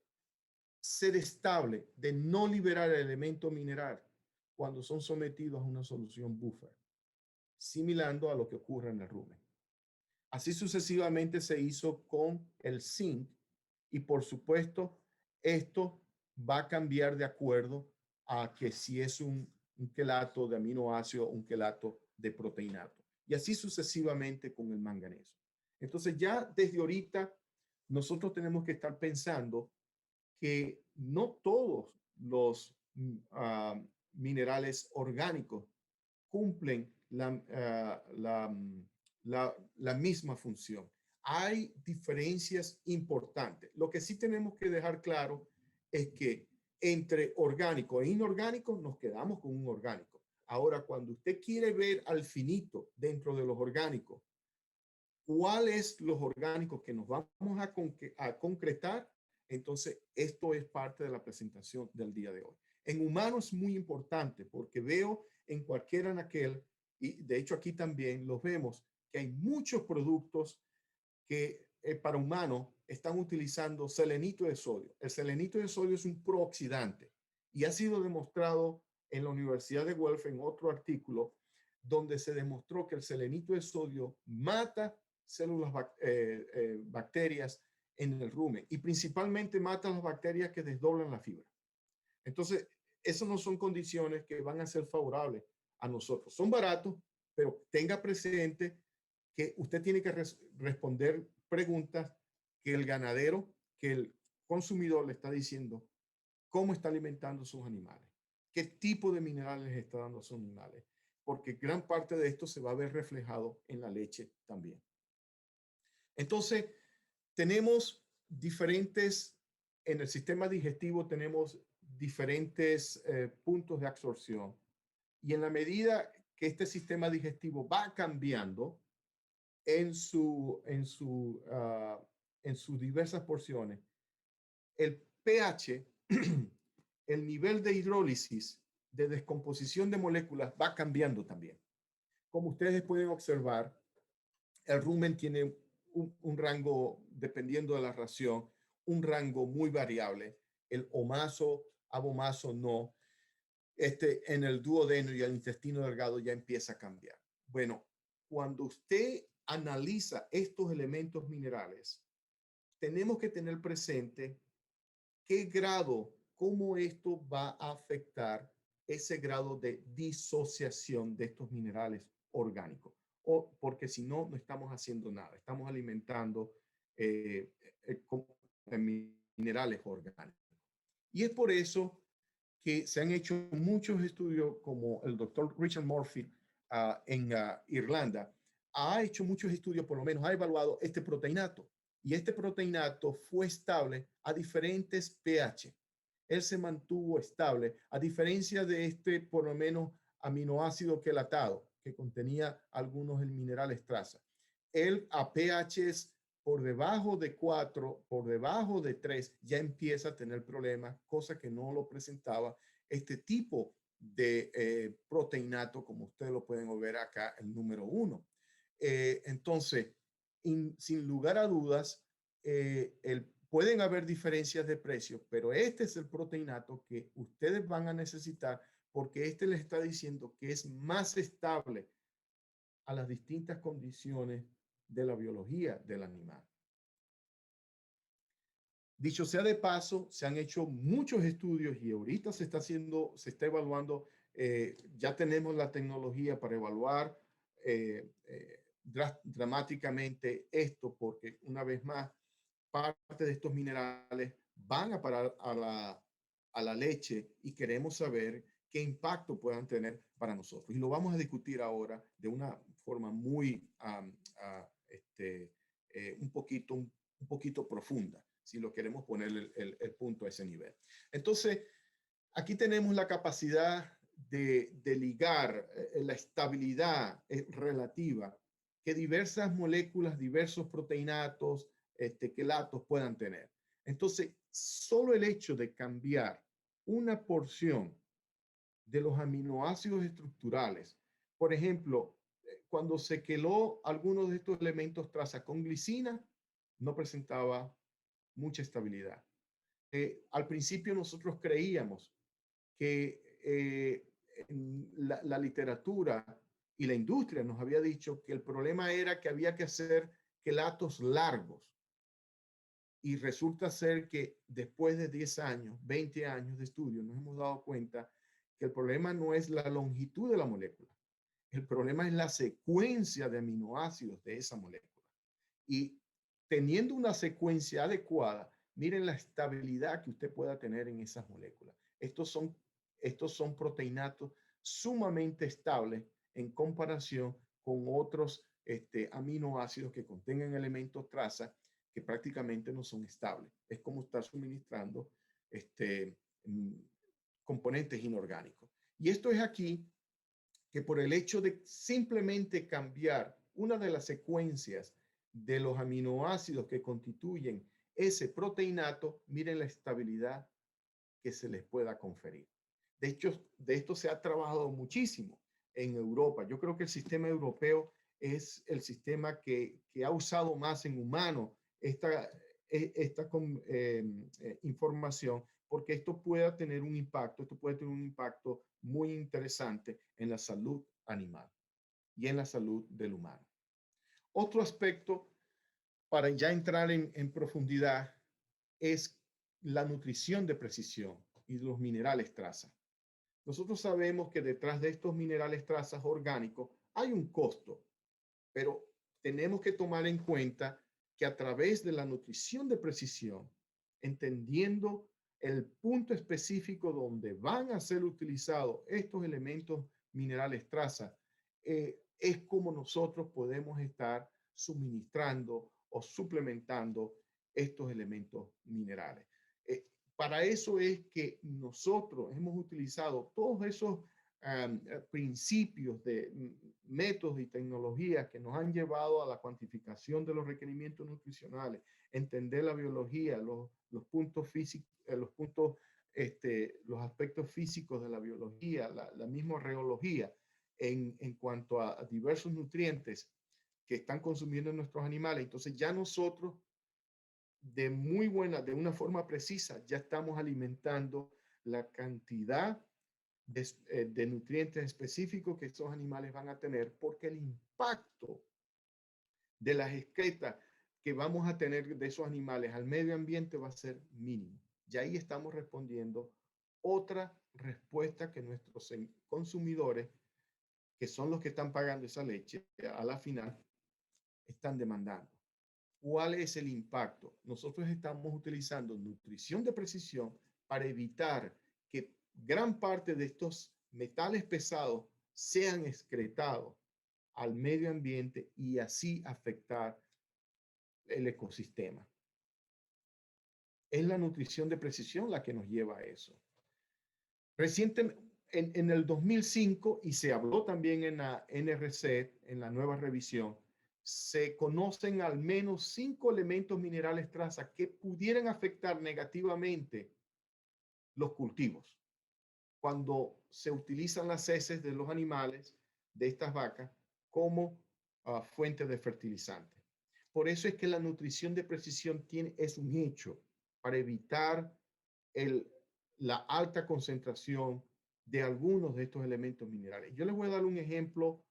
ser estable, de no liberar el elemento mineral cuando son sometidos a una solución buffer, similando a lo que ocurre en el rumen. Así sucesivamente se hizo con el zinc y por supuesto esto va a cambiar de acuerdo a que si es un quelato de aminoácido o un quelato de proteínato. Y así sucesivamente con el manganeso. Entonces ya desde ahorita nosotros tenemos que estar pensando que no todos los minerales orgánicos cumplen la misma función. Hay diferencias importantes. Lo que sí tenemos que dejar claro es que entre orgánico e inorgánico nos quedamos con un orgánico. Ahora, cuando usted quiere ver al finito dentro de los orgánicos, ¿cuáles los orgánicos que nos vamos a concretar? Entonces, esto es parte de la presentación del día de hoy. En humanos es muy importante porque veo en cualquiera en aquel, y de hecho aquí también los vemos, que hay muchos productos que para humanos están utilizando selenito de sodio. El selenito de sodio es un prooxidante y ha sido demostrado en la Universidad de Guelph en otro artículo donde se demostró que el selenito de sodio mata células bacterias en el rumen y principalmente mata las bacterias que desdoblan la fibra. Entonces, esas no son condiciones que van a ser favorables a nosotros. Son baratos, pero tenga presente que usted tiene que responder preguntas que el ganadero, que el consumidor le está diciendo cómo está alimentando sus animales, qué tipo de minerales está dando a sus animales, porque gran parte de esto se va a ver reflejado en la leche también. Entonces, tenemos diferentes, en el sistema digestivo tenemos diferentes puntos de absorción y en la medida que este sistema digestivo va cambiando en sus diversas porciones, el pH, el nivel de hidrólisis, de descomposición de moléculas va cambiando también. Como ustedes pueden observar, el rumen tiene un rango, dependiendo de la ración, un rango muy variable. El omaso, abomaso no. En el duodeno y el intestino delgado ya empieza a cambiar. Bueno, cuando usted analiza estos elementos minerales, tenemos que tener presente qué grado, cómo esto va a afectar ese grado de disociación de estos minerales orgánicos. O porque si no, no estamos haciendo nada. Estamos alimentando con minerales orgánicos. Y es por eso que se han hecho muchos estudios, como el doctor Richard Murphy en Irlanda, ha hecho muchos estudios, por lo menos ha evaluado este proteinato. Y este proteinato fue estable a diferentes pH. Él se mantuvo estable, a diferencia de este, por lo menos, aminoácido quelatado, que contenía algunos minerales traza. Él a pHs por debajo de 4, por debajo de 3, ya empieza a tener problemas, cosa que no lo presentaba este tipo de proteinato, como ustedes lo pueden ver acá, el número 1. Entonces, sin lugar a dudas, pueden haber diferencias de precio, pero este es el proteinato que ustedes van a necesitar porque este les está diciendo que es más estable a las distintas condiciones de la biología del animal. Dicho sea de paso, se han hecho muchos estudios y ahorita se está evaluando, ya tenemos la tecnología para evaluar dramáticamente esto, porque una vez más, parte de estos minerales van a parar a la leche y queremos saber qué impacto puedan tener para nosotros. Y lo vamos a discutir ahora de una forma muy, un poquito profunda, si lo queremos poner el punto a ese nivel. Entonces, aquí tenemos la capacidad de ligar la estabilidad relativa que diversas moléculas, diversos proteinatos, quelatos puedan tener. Entonces, solo el hecho de cambiar una porción de los aminoácidos estructurales, por ejemplo, cuando se queló algunos de estos elementos traza con glicina, no presentaba mucha estabilidad. Al principio nosotros creíamos que la literatura y la industria nos había dicho que el problema era que había que hacer quelatos largos. Y resulta ser que después de 10 años, 20 años de estudio, nos hemos dado cuenta que el problema no es la longitud de la molécula. El problema es la secuencia de aminoácidos de esa molécula. Y teniendo una secuencia adecuada, miren la estabilidad que usted pueda tener en esas moléculas. Estos son proteinatos sumamente estables en comparación con otros aminoácidos que contengan elementos traza que prácticamente no son estables. Es como estar suministrando mm, componentes inorgánicos. Y esto es aquí que por el hecho de simplemente cambiar una de las secuencias de los aminoácidos que constituyen ese proteinato, miren la estabilidad que se les pueda conferir. De hecho, de esto se ha trabajado muchísimo en Europa. Yo creo que el sistema europeo es el sistema que ha usado más en humano esta información, porque esto puede tener un impacto muy interesante en la salud animal y en la salud del humano. Otro aspecto, para ya entrar en profundidad, es la nutrición de precisión y los minerales traza. Nosotros sabemos que detrás de estos minerales trazas orgánicos hay un costo, pero tenemos que tomar en cuenta que a través de la nutrición de precisión, entendiendo el punto específico donde van a ser utilizados estos elementos minerales traza, es como nosotros podemos estar suministrando o suplementando estos elementos minerales. Para eso es que nosotros hemos utilizado todos esos principios de métodos y tecnologías que nos han llevado a la cuantificación de los requerimientos nutricionales, entender la biología, los puntos físicos, los aspectos físicos de la biología, la misma reología en cuanto a diversos nutrientes que están consumiendo nuestros animales. Entonces ya nosotros de una forma precisa, ya estamos alimentando la cantidad de nutrientes específicos que estos animales van a tener, porque el impacto de las excretas que vamos a tener de esos animales al medio ambiente va a ser mínimo. Y ahí estamos respondiendo otra respuesta que nuestros consumidores, que son los que están pagando esa leche, a la final están demandando. ¿Cuál es el impacto? Nosotros estamos utilizando nutrición de precisión para evitar que gran parte de estos metales pesados sean excretados al medio ambiente y así afectar el ecosistema. Es la nutrición de precisión la que nos lleva a eso. Recientemente, en el 2005, y se habló también en la NRC, en la nueva revisión, se conocen al menos 5 elementos minerales traza que pudieran afectar negativamente los cultivos cuando se utilizan las heces de los animales, de estas vacas, como fuente de fertilizante. Por eso es que la nutrición de precisión es un hecho para evitar la alta concentración de algunos de estos elementos minerales. Yo les voy a dar un ejemplo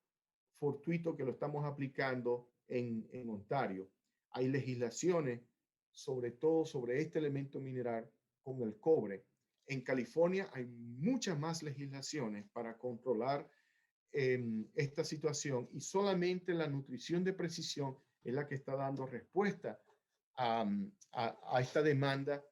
fortuito que lo estamos aplicando en Ontario. Hay legislaciones sobre todo sobre este elemento mineral con el cobre. En California hay muchas más legislaciones para controlar esta situación y solamente la nutrición de precisión es la que está dando respuesta a esta demanda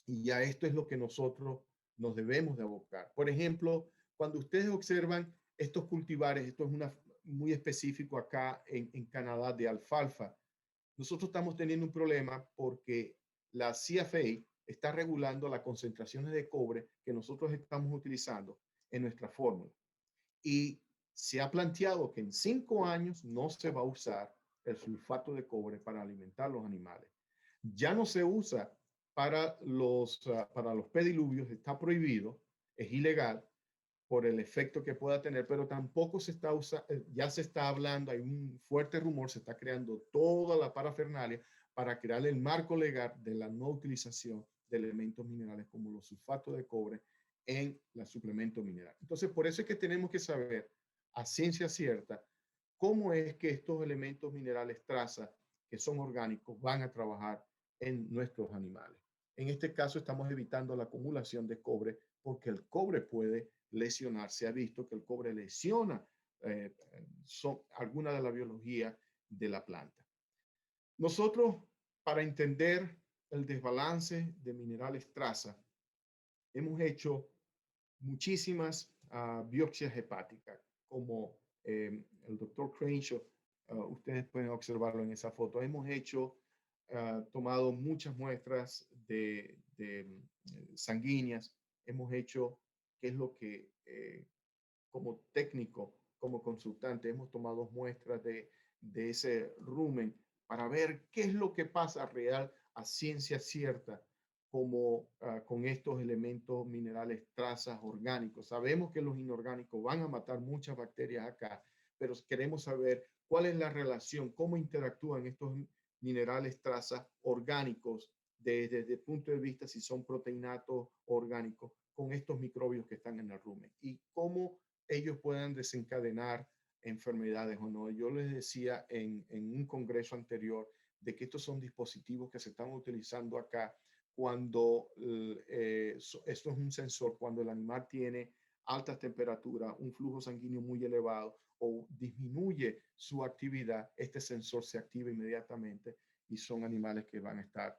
y ya esto es lo que nosotros nos debemos de abocar. Por ejemplo, cuando ustedes observan estos cultivares, esto es muy específico acá en Canadá de alfalfa, nosotros estamos teniendo un problema porque la CFA está regulando las concentraciones de cobre que nosotros estamos utilizando en nuestra fórmula. Y se ha planteado que en 5 años no se va a usar el sulfato de cobre para alimentar los animales. Ya no se usa para los pediluvios, está prohibido, es ilegal por el efecto que pueda tener, pero tampoco se está usando, ya se está hablando, hay un fuerte rumor, se está creando toda la parafernalia para crear el marco legal de la no utilización de elementos minerales como los sulfatos de cobre en la suplemento mineral. Entonces, por eso es que tenemos que saber a ciencia cierta cómo es que estos elementos minerales traza que son orgánicos van a trabajar en nuestros animales. En este caso estamos evitando la acumulación de cobre porque el cobre puede lesionar. Se ha visto que el cobre lesiona alguna de la biología de la planta. Nosotros, para entender el desbalance de minerales traza, hemos hecho muchísimas biopsias hepáticas, como el doctor Crenshaw, ustedes pueden observarlo en esa foto. Hemos tomado muchas muestras de sanguíneas, hemos hecho, qué es lo que, como técnico, como consultante, hemos tomado muestras de ese rumen para ver qué es lo que pasa real a ciencia cierta como con estos elementos minerales trazas orgánicos. Sabemos que los inorgánicos van a matar muchas bacterias acá, pero queremos saber cuál es la relación, cómo interactúan estos minerales trazas orgánicos desde el punto de vista si son proteinatos orgánicos con estos microbios que están en el rumen y cómo ellos puedan desencadenar enfermedades o no. Yo les decía en un congreso anterior de que estos son dispositivos que se están utilizando acá cuando esto es un sensor, cuando el animal tiene altas temperaturas, un flujo sanguíneo muy elevado o disminuye su actividad, este sensor se activa inmediatamente y son animales que van a estar,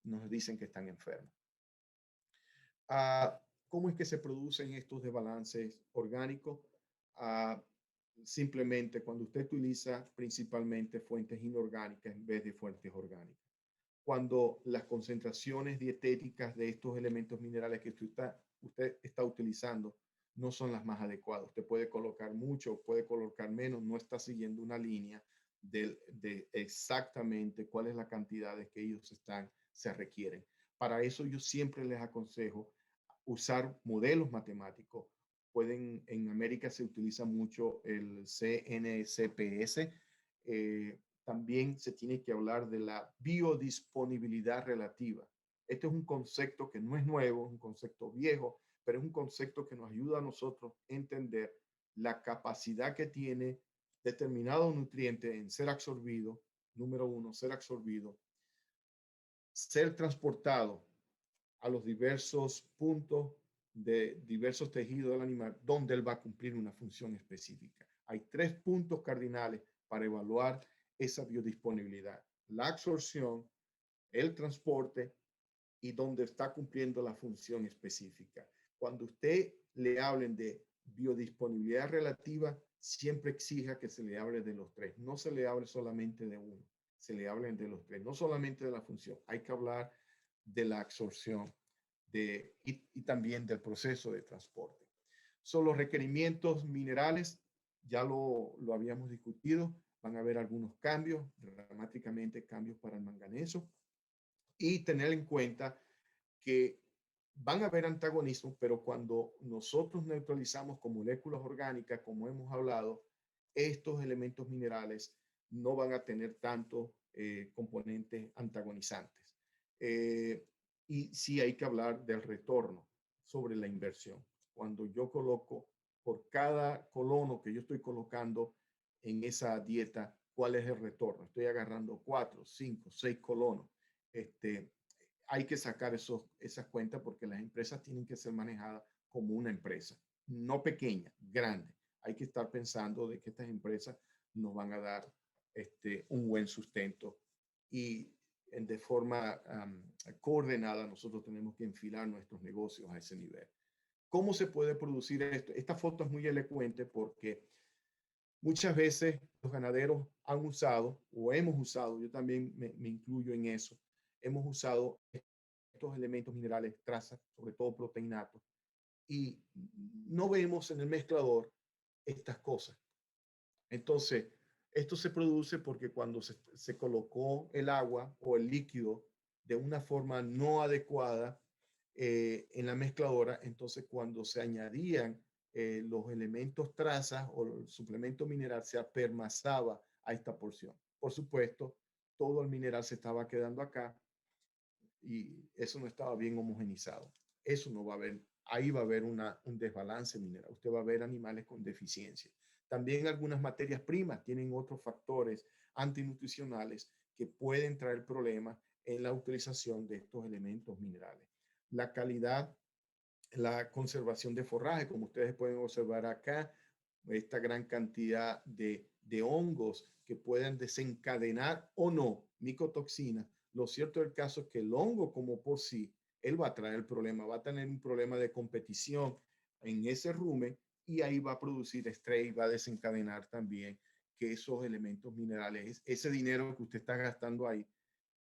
nos dicen que están enfermos. ¿Cómo es que se producen estos desbalances orgánicos? Simplemente cuando usted utiliza principalmente fuentes inorgánicas en vez de fuentes orgánicas. Cuando las concentraciones dietéticas de estos elementos minerales que usted está utilizando no son las más adecuadas. Usted puede colocar mucho, puede colocar menos, no está siguiendo una línea de exactamente cuál es la cantidad de que ellos se requieren. Para eso yo siempre les aconsejo usar modelos matemáticos. En América se utiliza mucho el CNCPS. También se tiene que hablar de la biodisponibilidad relativa. Este es un concepto que no es nuevo, es un concepto viejo, pero es un concepto que nos ayuda a nosotros a entender la capacidad que tiene determinado nutriente en ser absorbido, número uno, ser absorbido, ser transportado a los diversos puntos de diversos tejidos del animal donde él va a cumplir una función específica. Hay 3 puntos cardinales para evaluar esa biodisponibilidad: la absorción, el transporte y donde está cumpliendo la función específica. Cuando usted le hablen de biodisponibilidad relativa, siempre exija que se le hable de los 3, no se le hable solamente de uno, se le hablen de los 3, no solamente de la función, hay que hablar de la absorción y también del proceso de transporte. Son los requerimientos minerales, ya lo habíamos discutido, van a haber algunos cambios, dramáticamente cambios para el manganeso, y tener en cuenta que van a haber antagonismos, pero cuando nosotros neutralizamos con moléculas orgánicas, como hemos hablado, estos elementos minerales no van a tener tantos componentes antagonizantes. Y sí hay que hablar del retorno sobre la inversión. Cuando yo coloco por cada colono que yo estoy colocando en esa dieta, ¿cuál es el retorno? Estoy agarrando 4, 5, 6 colonos. este, hay que sacar esas cuentas porque las empresas tienen que ser manejadas como una empresa, no pequeña, grande. Hay que estar pensando de que estas empresas nos van a dar un buen sustento y de forma coordenada nosotros tenemos que enfilar nuestros negocios a ese nivel. ¿Cómo se puede producir esto? Esta foto es muy elocuente porque muchas veces los ganaderos han usado o hemos usado, yo también me incluyo en eso, hemos usado estos elementos minerales, trazas, sobre todo proteínatos, y no vemos en el mezclador estas cosas. Entonces, esto se produce porque cuando se colocó el agua o el líquido de una forma no adecuada en la mezcladora, entonces cuando se añadían los elementos trazas o el suplemento mineral se apermazaba a esta porción. Por supuesto, todo el mineral se estaba quedando acá y eso no estaba bien homogenizado. Eso no va a haber, ahí va a haber un desbalance mineral. Usted va a ver animales con deficiencia. También algunas materias primas tienen otros factores antinutricionales que pueden traer problemas en la utilización de estos elementos minerales. La calidad, la conservación de forraje, como ustedes pueden observar acá, esta gran cantidad de hongos que pueden desencadenar o no micotoxinas. Lo cierto del caso es que el hongo como por sí, él va a traer el problema, va a tener un problema de competición en ese rumen y ahí va a producir estrés y va a desencadenar también que esos elementos minerales, ese dinero que usted está gastando ahí,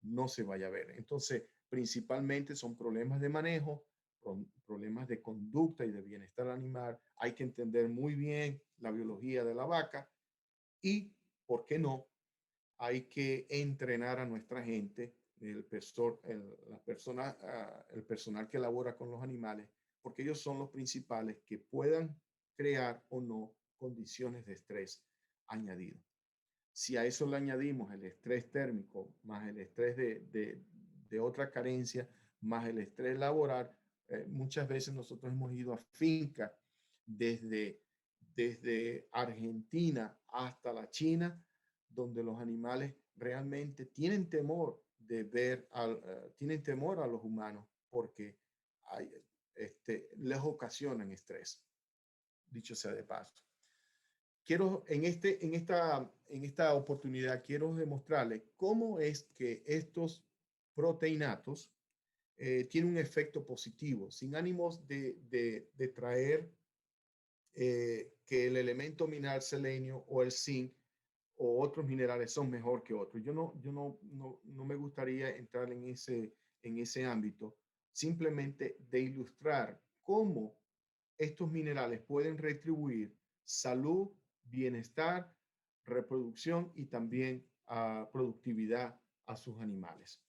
no se vaya a ver. Entonces, principalmente son problemas de manejo, problemas de conducta y de bienestar animal. Hay que entender muy bien la biología de la vaca y, ¿por qué no? Hay que entrenar a nuestra gente, el personal que labora con los animales, porque ellos son los principales que puedan crear o no condiciones de estrés añadido. Si a eso le añadimos el estrés térmico, más el estrés de otra carencia, más el estrés laboral, muchas veces nosotros hemos ido a fincas desde, desde Argentina hasta la China, donde los animales realmente tienen temor de tienen temor a los humanos porque hay, les ocasionan estrés, dicho sea de paso. Quiero en esta oportunidad quiero demostrarles cómo es que estos proteinatos tienen un efecto positivo, sin ánimos de traer que el elemento mineral selenio o el zinc o otros minerales son mejor que otros. No me gustaría entrar en ese ámbito, simplemente de ilustrar cómo estos minerales pueden retribuir salud, bienestar, reproducción y también productividad a sus animales.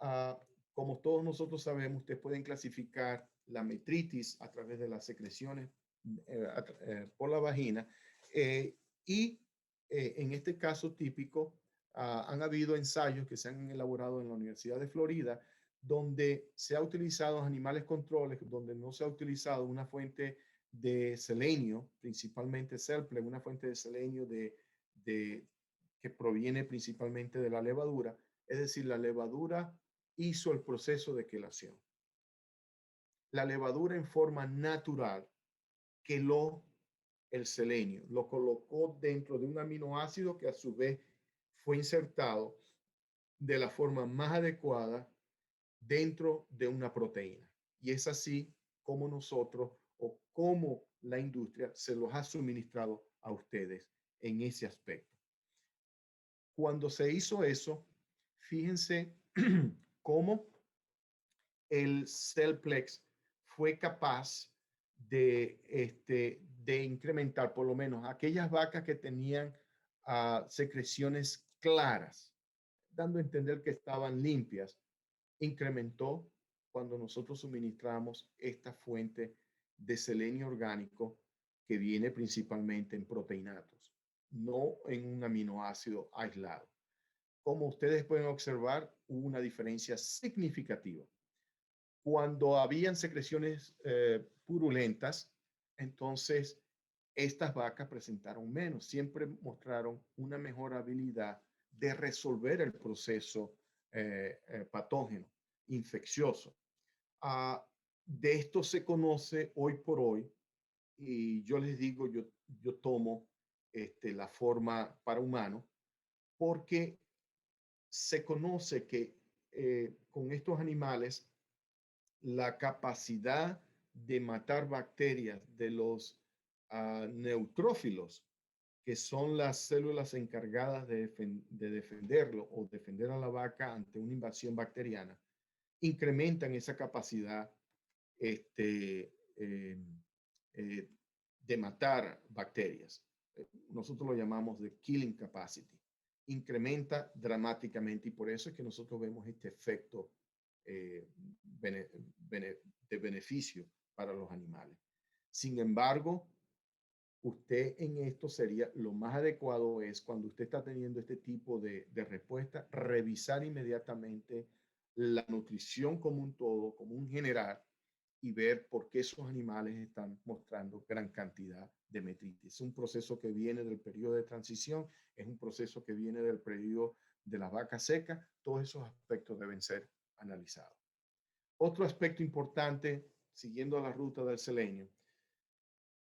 Uh, Como todos nosotros sabemos, ustedes pueden clasificar la metritis a través de las secreciones por la vagina y en este caso típico han habido ensayos que se han elaborado en la Universidad de Florida donde se ha utilizado animales controles, donde no se ha utilizado una fuente de selenio, principalmente Selpleg, una fuente de selenio que proviene principalmente de la levadura, es decir, la levadura hizo el proceso de quelación. La levadura en forma natural queló el selenio, lo colocó dentro de un aminoácido que a su vez fue insertado de la forma más adecuada dentro de una proteína. Y es así como nosotros o como la industria se los ha suministrado a ustedes en ese aspecto. Cuando se hizo eso, fíjense cómo el Cellplex fue capaz de incrementar por lo menos aquellas vacas que tenían secreciones claras, dando a entender que estaban limpias, incrementó cuando nosotros suministramos esta fuente de selenio orgánico que viene principalmente en proteinatos, no en un aminoácido aislado. Como ustedes pueden observar, hubo una diferencia significativa. Cuando habían secreciones purulentas, entonces estas vacas presentaron menos, siempre mostraron una mejor habilidad de resolver el proceso patógeno infeccioso. Ah, de esto se conoce hoy por hoy, y yo les digo, yo tomo la forma para humano, porque se conoce que con estos animales la capacidad de matar bacterias de los neutrófilos, que son las células encargadas de defenderlo o defender a la vaca ante una invasión bacteriana, incrementan esa capacidad este, eh, eh, de matar bacterias. Nosotros lo llamamos de killing capacity. Incrementa dramáticamente, y por eso es que nosotros vemos este efecto eh, bene, de beneficio para los animales. Sin embargo, usted en esto sería lo más adecuado es cuando usted está teniendo este tipo de respuesta, revisar inmediatamente la nutrición como un todo, como un general, y ver por qué esos animales están mostrando gran cantidad de metritis. Es un proceso que viene del periodo de transición, es un proceso que viene del periodo de la vaca seca. Todos esos aspectos deben ser analizados. Otro aspecto importante, siguiendo la ruta del selenio,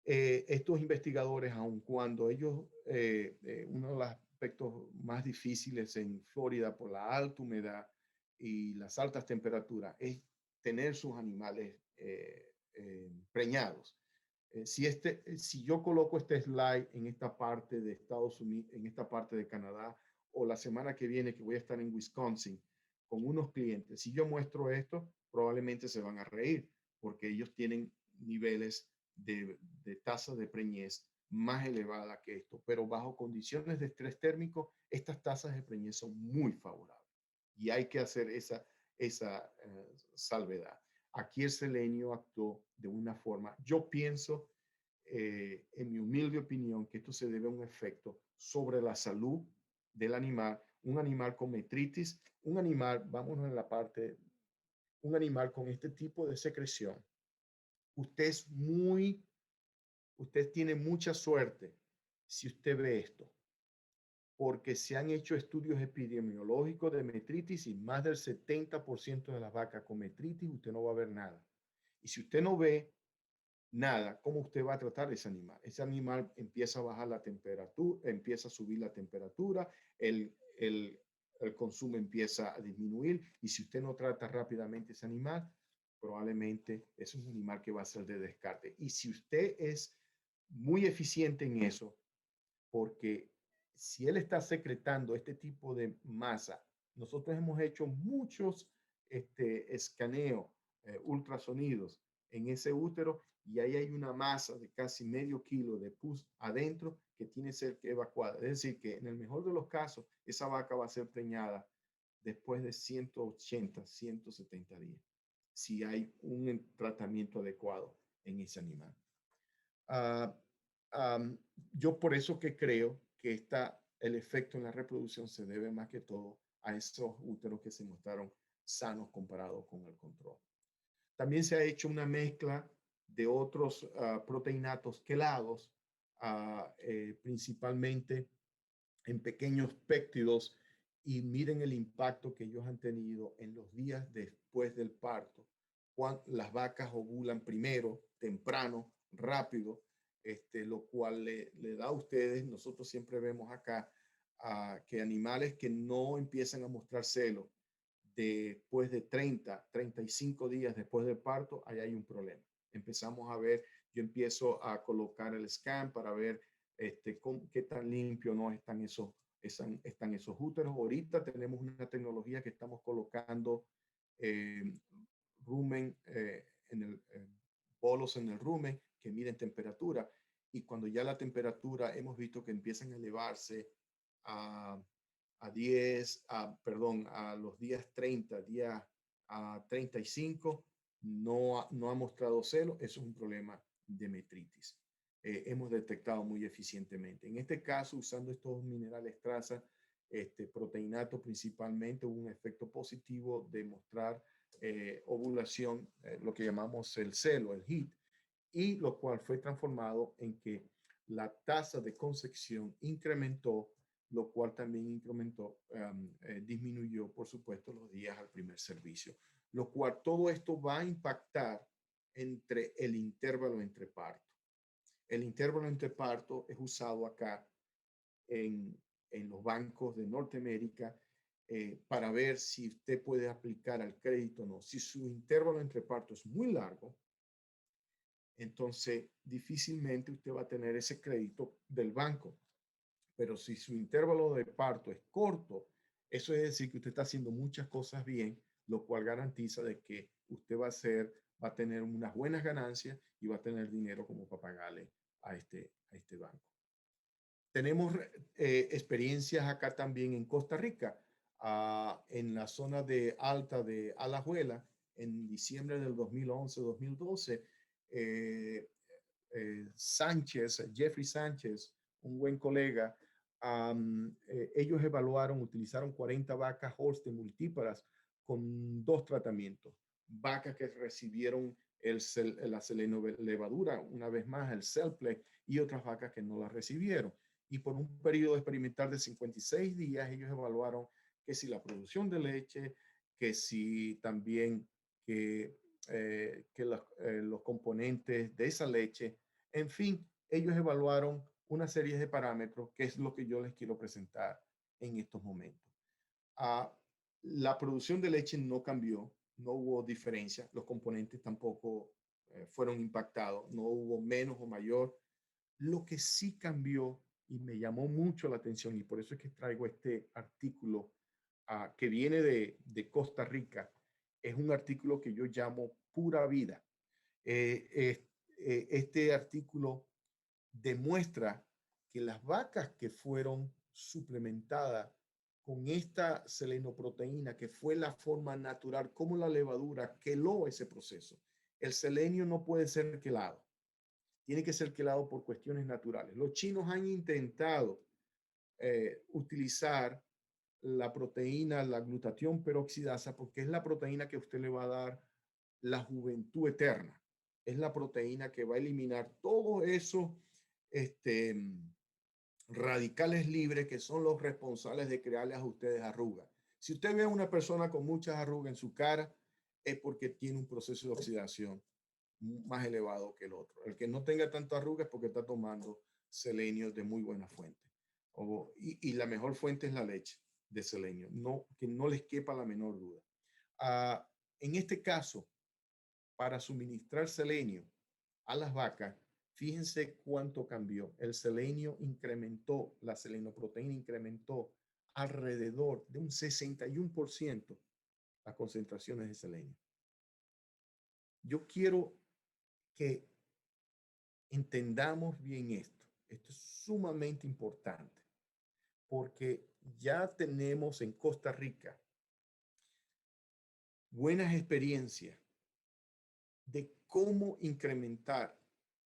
estos investigadores, aun cuando ellos, uno de los aspectos más difíciles en Florida por la alta humedad y las altas temperaturas es tener sus animales preñados. Si yo coloco este slide en esta parte de Estados Unidos, en esta parte de Canadá, o la semana que viene que voy a estar en Wisconsin con unos clientes, si yo muestro esto, probablemente se van a reír porque ellos tienen niveles de tasa de preñez más elevada que esto, pero bajo condiciones de estrés térmico, estas tasas de preñez son muy favorables y hay que hacer esa salvedad. Aquí el selenio actuó de una forma, yo pienso, en mi humilde opinión, que esto se debe a un efecto sobre la salud del animal, un animal con metritis, un animal, vámonos en la parte, un animal con este tipo de secreción. Usted usted tiene mucha suerte si usted ve esto, porque se han hecho estudios epidemiológicos de metritis y más del 70% de las vacas con metritis usted no va a ver nada. Y si usted no ve nada, ¿cómo usted va a tratar ese animal? Ese animal empieza a bajar la temperatura, empieza a subir la temperatura, el consumo empieza a disminuir, y si usted no trata rápidamente ese animal, probablemente es un animal que va a ser de descarte. Y si usted es muy eficiente en eso, porque si él está secretando este tipo de masa, nosotros hemos hecho muchos escaneos, ultrasonidos en ese útero, y ahí hay una masa de casi medio kilo de pus adentro que tiene que ser evacuada. Es decir, que en el mejor de los casos, esa vaca va a ser preñada después de 180, 170 días, si hay un tratamiento adecuado en ese animal. Uh, yo por eso que creo que el efecto en la reproducción se debe más que todo a esos úteros que se mostraron sanos comparados con el control. También se ha hecho una mezcla de otros proteinatos quelados, principalmente en pequeños péptidos, y miren el impacto que ellos han tenido en los días después del parto. Cuando las vacas ovulan primero, temprano, rápido, lo cual le da a ustedes, nosotros siempre vemos acá que animales que no empiezan a mostrar celo después de 35 días después del parto, ahí hay un problema. Empezamos a ver, yo empiezo a colocar el scan para ver qué tan limpio no están esos úteros. Ahorita tenemos una tecnología que estamos colocando rumen bolos en el rumen que miden temperatura, y cuando ya la temperatura hemos visto que empiezan a elevarse a 10, perdón, a los días 30, días a 35, no ha mostrado celo, eso es un problema de metritis. Hemos detectado muy eficientemente. En este caso, usando estos minerales traza, proteinato principalmente, hubo un efecto positivo de mostrar ovulación, lo que llamamos el celo, el HEAT, y lo cual fue transformado en que la tasa de concepción incrementó lo cual también disminuyó, por supuesto, los días al primer servicio, lo cual todo esto va a impactar entre el intervalo entre partos. El intervalo entre partos es usado acá en, en los bancos de Norteamérica para ver si usted puede aplicar al crédito o no. Si su intervalo entre partos es muy largo, entonces difícilmente usted va a tener ese crédito del banco. Pero si su intervalo de parto es corto, eso es decir que usted está haciendo muchas cosas bien, lo cual garantiza de que usted va a tener unas buenas ganancias y va a tener dinero como para pagarle a este banco. Tenemos experiencias acá también en Costa Rica, en la zona de Alta de Alajuela, en diciembre del 2011-2012. eh, Jeffrey Sánchez, un buen colega, ellos utilizaron 40 vacas Holstein multíparas con 2 tratamientos. Vacas que recibieron la selenolevadura, una vez más el Cellplex, y otras vacas que no la recibieron. Y por un periodo experimental de 56 días, ellos evaluaron que si la producción de leche, que si también que los componentes de esa leche, en fin, ellos evaluaron una serie de parámetros, que es lo que yo les quiero presentar en estos momentos. La producción de leche no cambió, no hubo diferencia, los componentes tampoco fueron impactados, no hubo menos o mayor. Lo que sí cambió y me llamó mucho la atención, y por eso es que traigo este artículo que viene de Costa Rica, es un artículo que yo llamo Pura Vida. Este artículo demuestra que las vacas que fueron suplementadas con esta selenoproteína, que fue la forma natural como la levadura queló ese proceso. El selenio no puede ser quelado, tiene que ser quelado por cuestiones naturales. Los chinos han intentado utilizar la proteína, la glutatión peroxidasa, porque es la proteína que usted le va a dar la juventud eterna. Es la proteína que va a eliminar todo eso radicales libres que son los responsables de crearles a ustedes arrugas. Si usted ve a una persona con muchas arrugas en su cara, es porque tiene un proceso de oxidación más elevado que el otro. El que no tenga tanto arrugas es porque está tomando selenio de muy buena fuente. Y la mejor fuente es la leche de selenio, no, que no les quepa la menor duda. En este caso, para suministrar selenio a las vacas, fíjense cuánto cambió. El selenio incrementó, la selenoproteína incrementó alrededor de un 61% las concentraciones de selenio. Yo quiero que entendamos bien esto. Esto es sumamente importante porque ya tenemos en Costa Rica buenas experiencias de cómo incrementar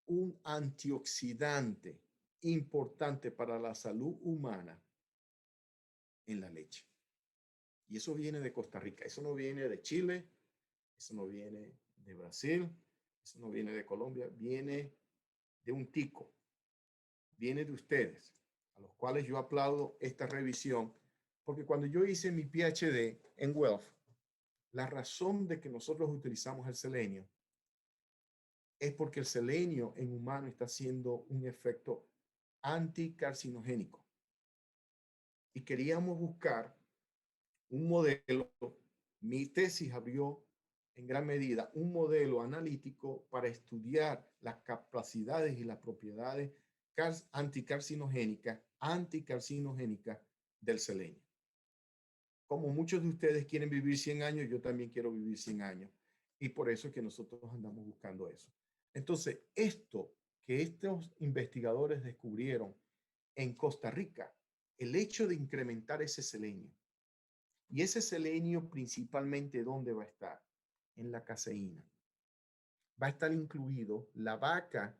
un antioxidante importante para la salud humana en la leche. Y eso viene de Costa Rica, eso no viene de Chile, eso no viene de Brasil, eso no viene de Colombia, viene de un tico, viene de ustedes, a los cuales yo aplaudo esta revisión, porque cuando yo hice mi PhD en Wealth, la razón de que nosotros utilizamos el selenio es porque el selenio en humano está haciendo un efecto anticarcinogénico. Y queríamos buscar un modelo, mi tesis abrió en gran medida un modelo analítico para estudiar las capacidades y las propiedades anticarcinogénicas del selenio. Como muchos de ustedes quieren vivir 100 años, yo también quiero vivir 100 años. Y por eso es que nosotros andamos buscando eso. Entonces, esto que estos investigadores descubrieron en Costa Rica, el hecho de incrementar ese selenio, y ese selenio principalmente, ¿dónde va a estar? En la caseína. Va a estar incluido, la vaca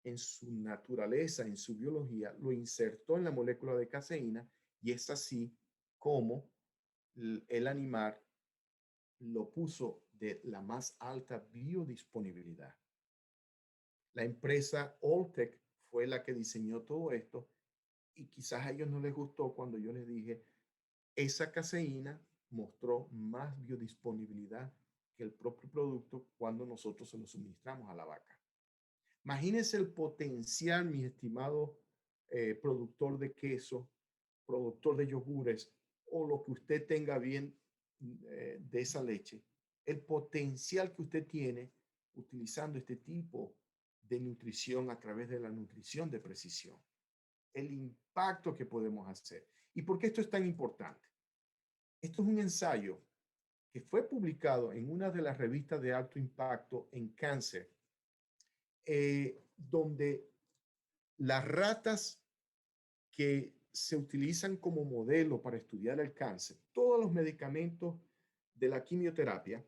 en su naturaleza, en su biología, lo insertó en la molécula de caseína y es así como el animal lo puso de la más alta biodisponibilidad. La empresa Alltech fue la que diseñó todo esto Y quizás a ellos no les gustó cuando yo les dije, esa caseína mostró más biodisponibilidad que el propio producto cuando nosotros se lo suministramos a la vaca. Imagínense el potencial, mi estimado productor de queso, productor de yogures o lo que usted tenga bien de esa leche, el potencial que usted tiene utilizando este tipo de nutrición a través de la nutrición de precisión, el impacto que podemos hacer. ¿Y por qué esto es tan importante? Esto es un ensayo que fue publicado en una de las revistas de alto impacto en cáncer, donde las ratas que se utilizan como modelo para estudiar el cáncer, todos los medicamentos de la quimioterapia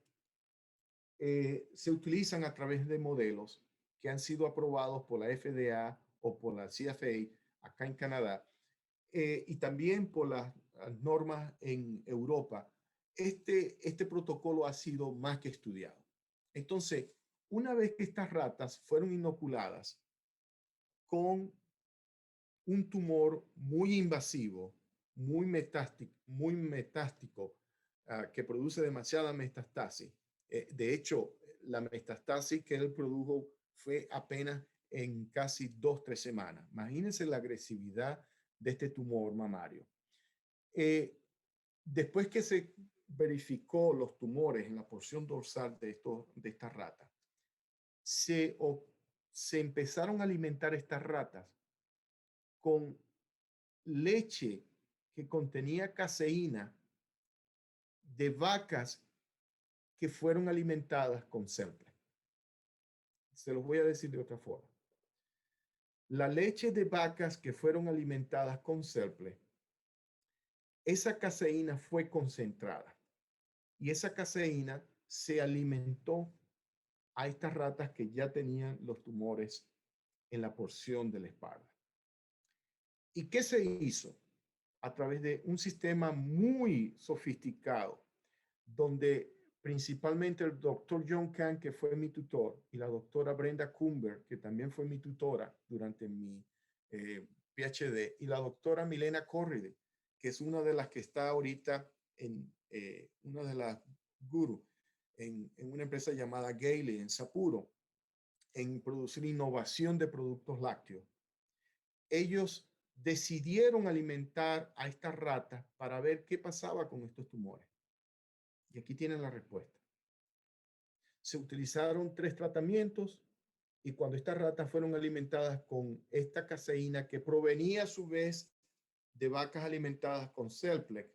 se utilizan a través de modelos que han sido aprobados por la FDA o por la CFA acá en Canadá y también por las normas en Europa. Este protocolo ha sido más que estudiado. Entonces, una vez que estas ratas fueron inoculadas con un tumor muy invasivo, muy metástico, que produce demasiada metastasis. De hecho, la metastasis que él produjo fue apenas en casi 2, 3 semanas. Imagínense la agresividad de este tumor mamario. Después que se verificó los tumores en la porción dorsal de estas ratas, se, se empezaron a alimentar estas ratas con leche que contenía caseína de vacas que fueron alimentadas con Semple. Se los voy a decir de otra forma. La leche de vacas que fueron alimentadas con Semple, esa caseína fue concentrada y esa caseína se alimentó a estas ratas que ya tenían los tumores en la porción de la espalda. ¿Y qué se hizo? A través de un sistema muy sofisticado, donde principalmente el doctor John Kahn, que fue mi tutor, y la doctora Brenda Kumber, que también fue mi tutora durante mi PhD, y la doctora Milena Corride, que es una de las que está ahorita en una de las gurús en una empresa llamada Gailey en Sapporo, en producir innovación de productos lácteos. Ellos decidieron alimentar a estas ratas para ver qué pasaba con estos tumores. Y aquí tienen la respuesta. Se utilizaron 3 tratamientos y cuando estas ratas fueron alimentadas con esta caseína que provenía a su vez de vacas alimentadas con Selplex,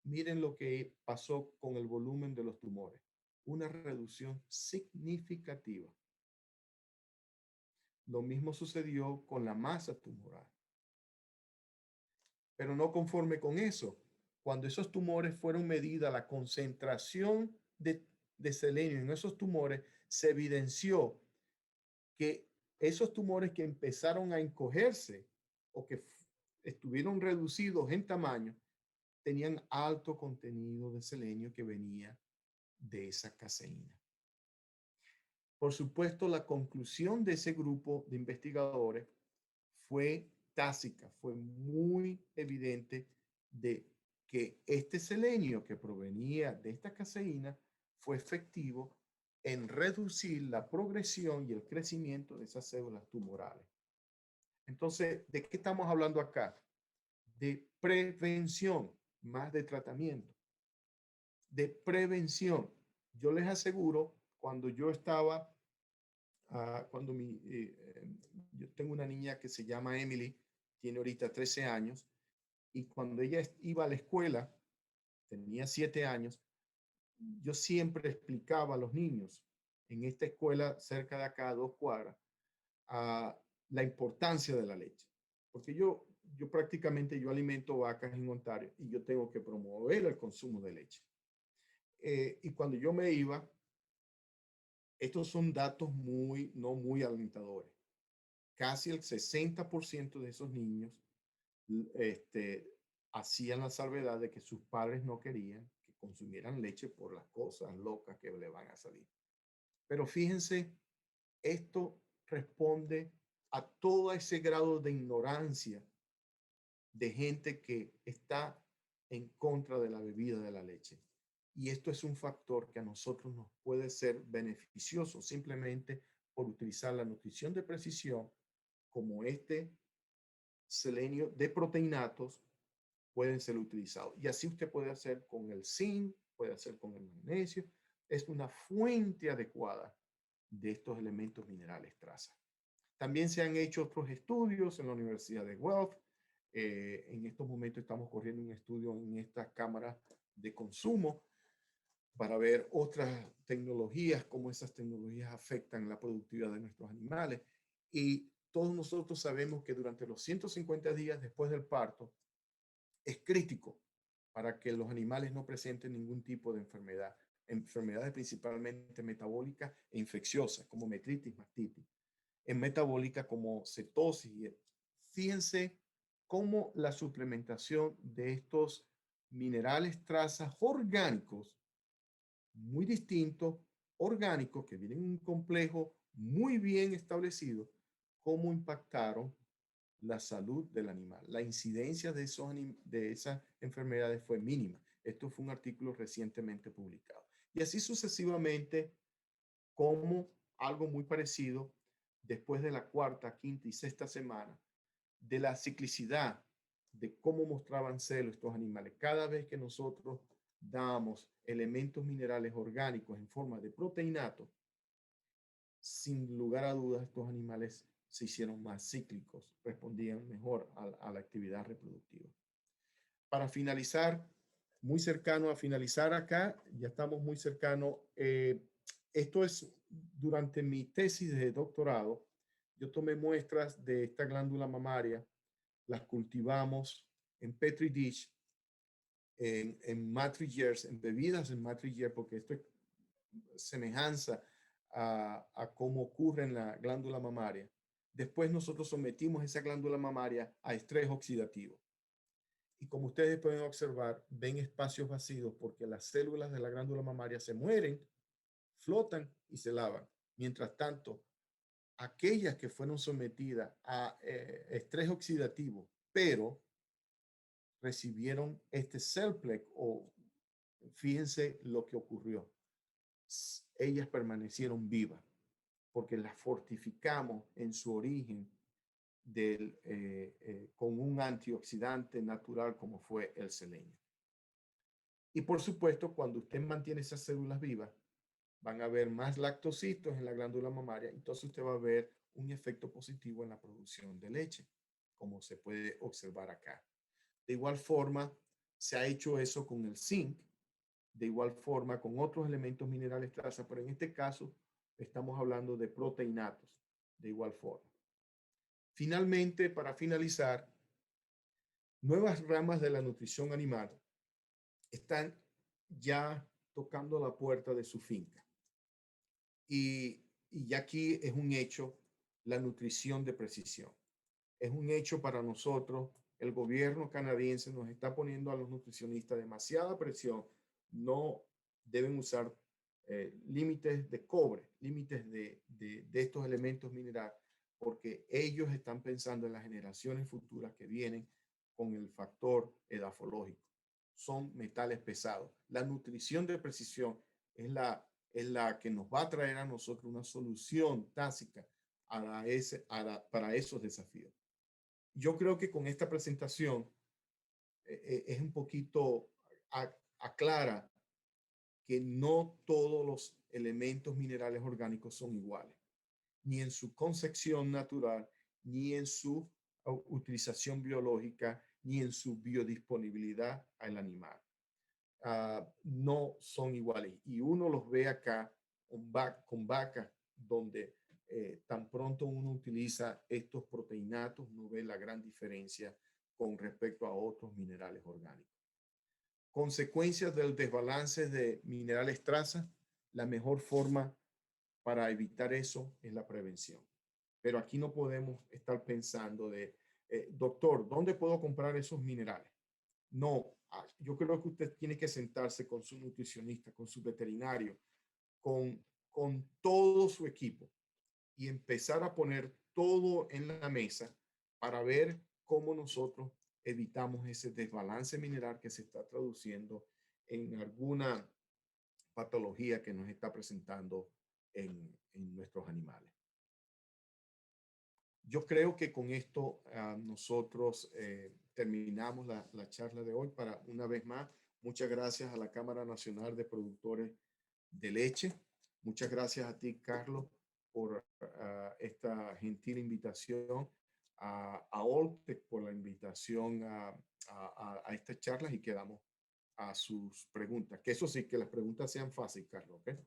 miren lo que pasó con el volumen de los tumores. Una reducción significativa. Lo mismo sucedió con la masa tumoral. Pero no conforme con eso, cuando esos tumores fueron medida la concentración de selenio en esos tumores, se evidenció que esos tumores que empezaron a encogerse o que estuvieron reducidos en tamaño, tenían alto contenido de selenio que venía de esa caseína. Por supuesto, la conclusión de ese grupo de investigadores fue tácita, fue muy evidente de que este selenio que provenía de esta caseína fue efectivo en reducir la progresión y el crecimiento de esas células tumorales. Entonces, ¿de qué estamos hablando acá? De prevención, más de tratamiento. De prevención. Yo les aseguro, cuando yo estaba, yo tengo una niña que se llama Emily, tiene ahorita 13 años, y cuando ella iba a la escuela, tenía 7 años, yo siempre explicaba a los niños en esta escuela cerca de acá, a 2 cuadras, la importancia de la leche. Porque yo prácticamente yo alimento vacas en Ontario y yo tengo que promover el consumo de leche. Y cuando yo me iba, estos son datos no muy alentadores. Casi el 60% de esos niños hacían la salvedad de que sus padres no querían que consumieran leche por las cosas locas que le van a salir. Pero fíjense, esto responde a todo ese grado de ignorancia de gente que está en contra de la bebida de la leche. Y esto es un factor que a nosotros nos puede ser beneficioso simplemente por utilizar la nutrición de precisión como este selenio de proteinatos pueden ser utilizados. Y así usted puede hacer con el zinc, puede hacer con el magnesio. Es una fuente adecuada de estos elementos minerales traza. También se han hecho otros estudios en la Universidad de Guelph. En estos momentos estamos corriendo un estudio en esta cámara de consumo para ver otras tecnologías, cómo esas tecnologías afectan la productividad de nuestros animales. Y todos nosotros sabemos que durante los 150 días después del parto es crítico para que los animales no presenten ningún tipo de enfermedad, enfermedades principalmente metabólicas e infecciosas como metritis, mastitis, en metabólica como cetosis. Fíjense cómo la suplementación de estos minerales trazas orgánicos muy distintos, orgánicos, que vienen en un complejo muy bien establecido, cómo impactaron la salud del animal. La incidencia de esas enfermedades fue mínima. Esto fue un artículo recientemente publicado. Y así sucesivamente, como algo muy parecido, después de la cuarta, quinta y sexta semana, de la ciclicidad, de cómo mostraban celo estos animales. Cada vez que nosotros damos elementos minerales orgánicos en forma de proteinato, sin lugar a dudas, estos animales se hicieron más cíclicos, respondían mejor a la actividad reproductiva. Para finalizar, muy cercano a finalizar acá, ya estamos muy cercano. Esto es durante mi tesis de doctorado. Yo tomé muestras de esta glándula mamaria, las cultivamos en Petri dish, en matrigers, en bebidas en matriger, porque esto es semejanza a cómo ocurre en la glándula mamaria. Después nosotros sometimos esa glándula mamaria a estrés oxidativo. Y como ustedes pueden observar, ven espacios vacíos porque las células de la glándula mamaria se mueren, flotan y se lavan. Mientras tanto, aquellas que fueron sometidas a estrés oxidativo, pero recibieron este Cellplex, o fíjense lo que ocurrió. Ellas permanecieron vivas porque las fortificamos en su origen con un antioxidante natural como fue el selenio. Y por supuesto, cuando usted mantiene esas células vivas, van a haber más lactocitos en la glándula mamaria, entonces usted va a ver un efecto positivo en la producción de leche, como se puede observar acá. De igual forma, se ha hecho eso con el zinc, de igual forma con otros elementos minerales traza, pero en este caso estamos hablando de proteinatos, de igual forma. Finalmente, para finalizar, nuevas ramas de la nutrición animal están ya tocando la puerta de su finca. Y aquí es un hecho la nutrición de precisión. Es un hecho para nosotros. El gobierno canadiense nos está poniendo a los nutricionistas demasiada presión. No deben usar límites de cobre, límites de estos elementos minerales, porque ellos están pensando en las generaciones futuras que vienen con el factor edafológico. Son metales pesados. La nutrición de precisión es la que nos va a traer a nosotros una solución tácita para esos desafíos. Yo creo que con esta presentación es un poquito aclara que no todos los elementos minerales orgánicos son iguales, ni en su concepción natural, ni en su utilización biológica, ni en su biodisponibilidad al animal. No son iguales. Y uno los ve acá con vacas donde tan pronto uno utiliza estos proteinatos, no ve la gran diferencia con respecto a otros minerales orgánicos. Consecuencias del desbalance de minerales traza, la mejor forma para evitar eso es la prevención. Pero aquí no podemos estar pensando doctor, ¿dónde puedo comprar esos minerales? No, yo creo que usted tiene que sentarse con su nutricionista, con su veterinario, con todo su equipo y empezar a poner todo en la mesa para ver cómo nosotros evitamos ese desbalance mineral que se está traduciendo en alguna patología que nos está presentando en nuestros animales. Yo creo que con esto nosotros terminamos la charla de hoy. Para una vez más, muchas gracias a la Cámara Nacional de Productores de Leche. Muchas gracias a ti, Carlos, por esta gentil invitación, a Oltec por la invitación a estas charlas y quedamos a sus preguntas. Que eso sí, que las preguntas sean fáciles, Carlos. ¿Okay?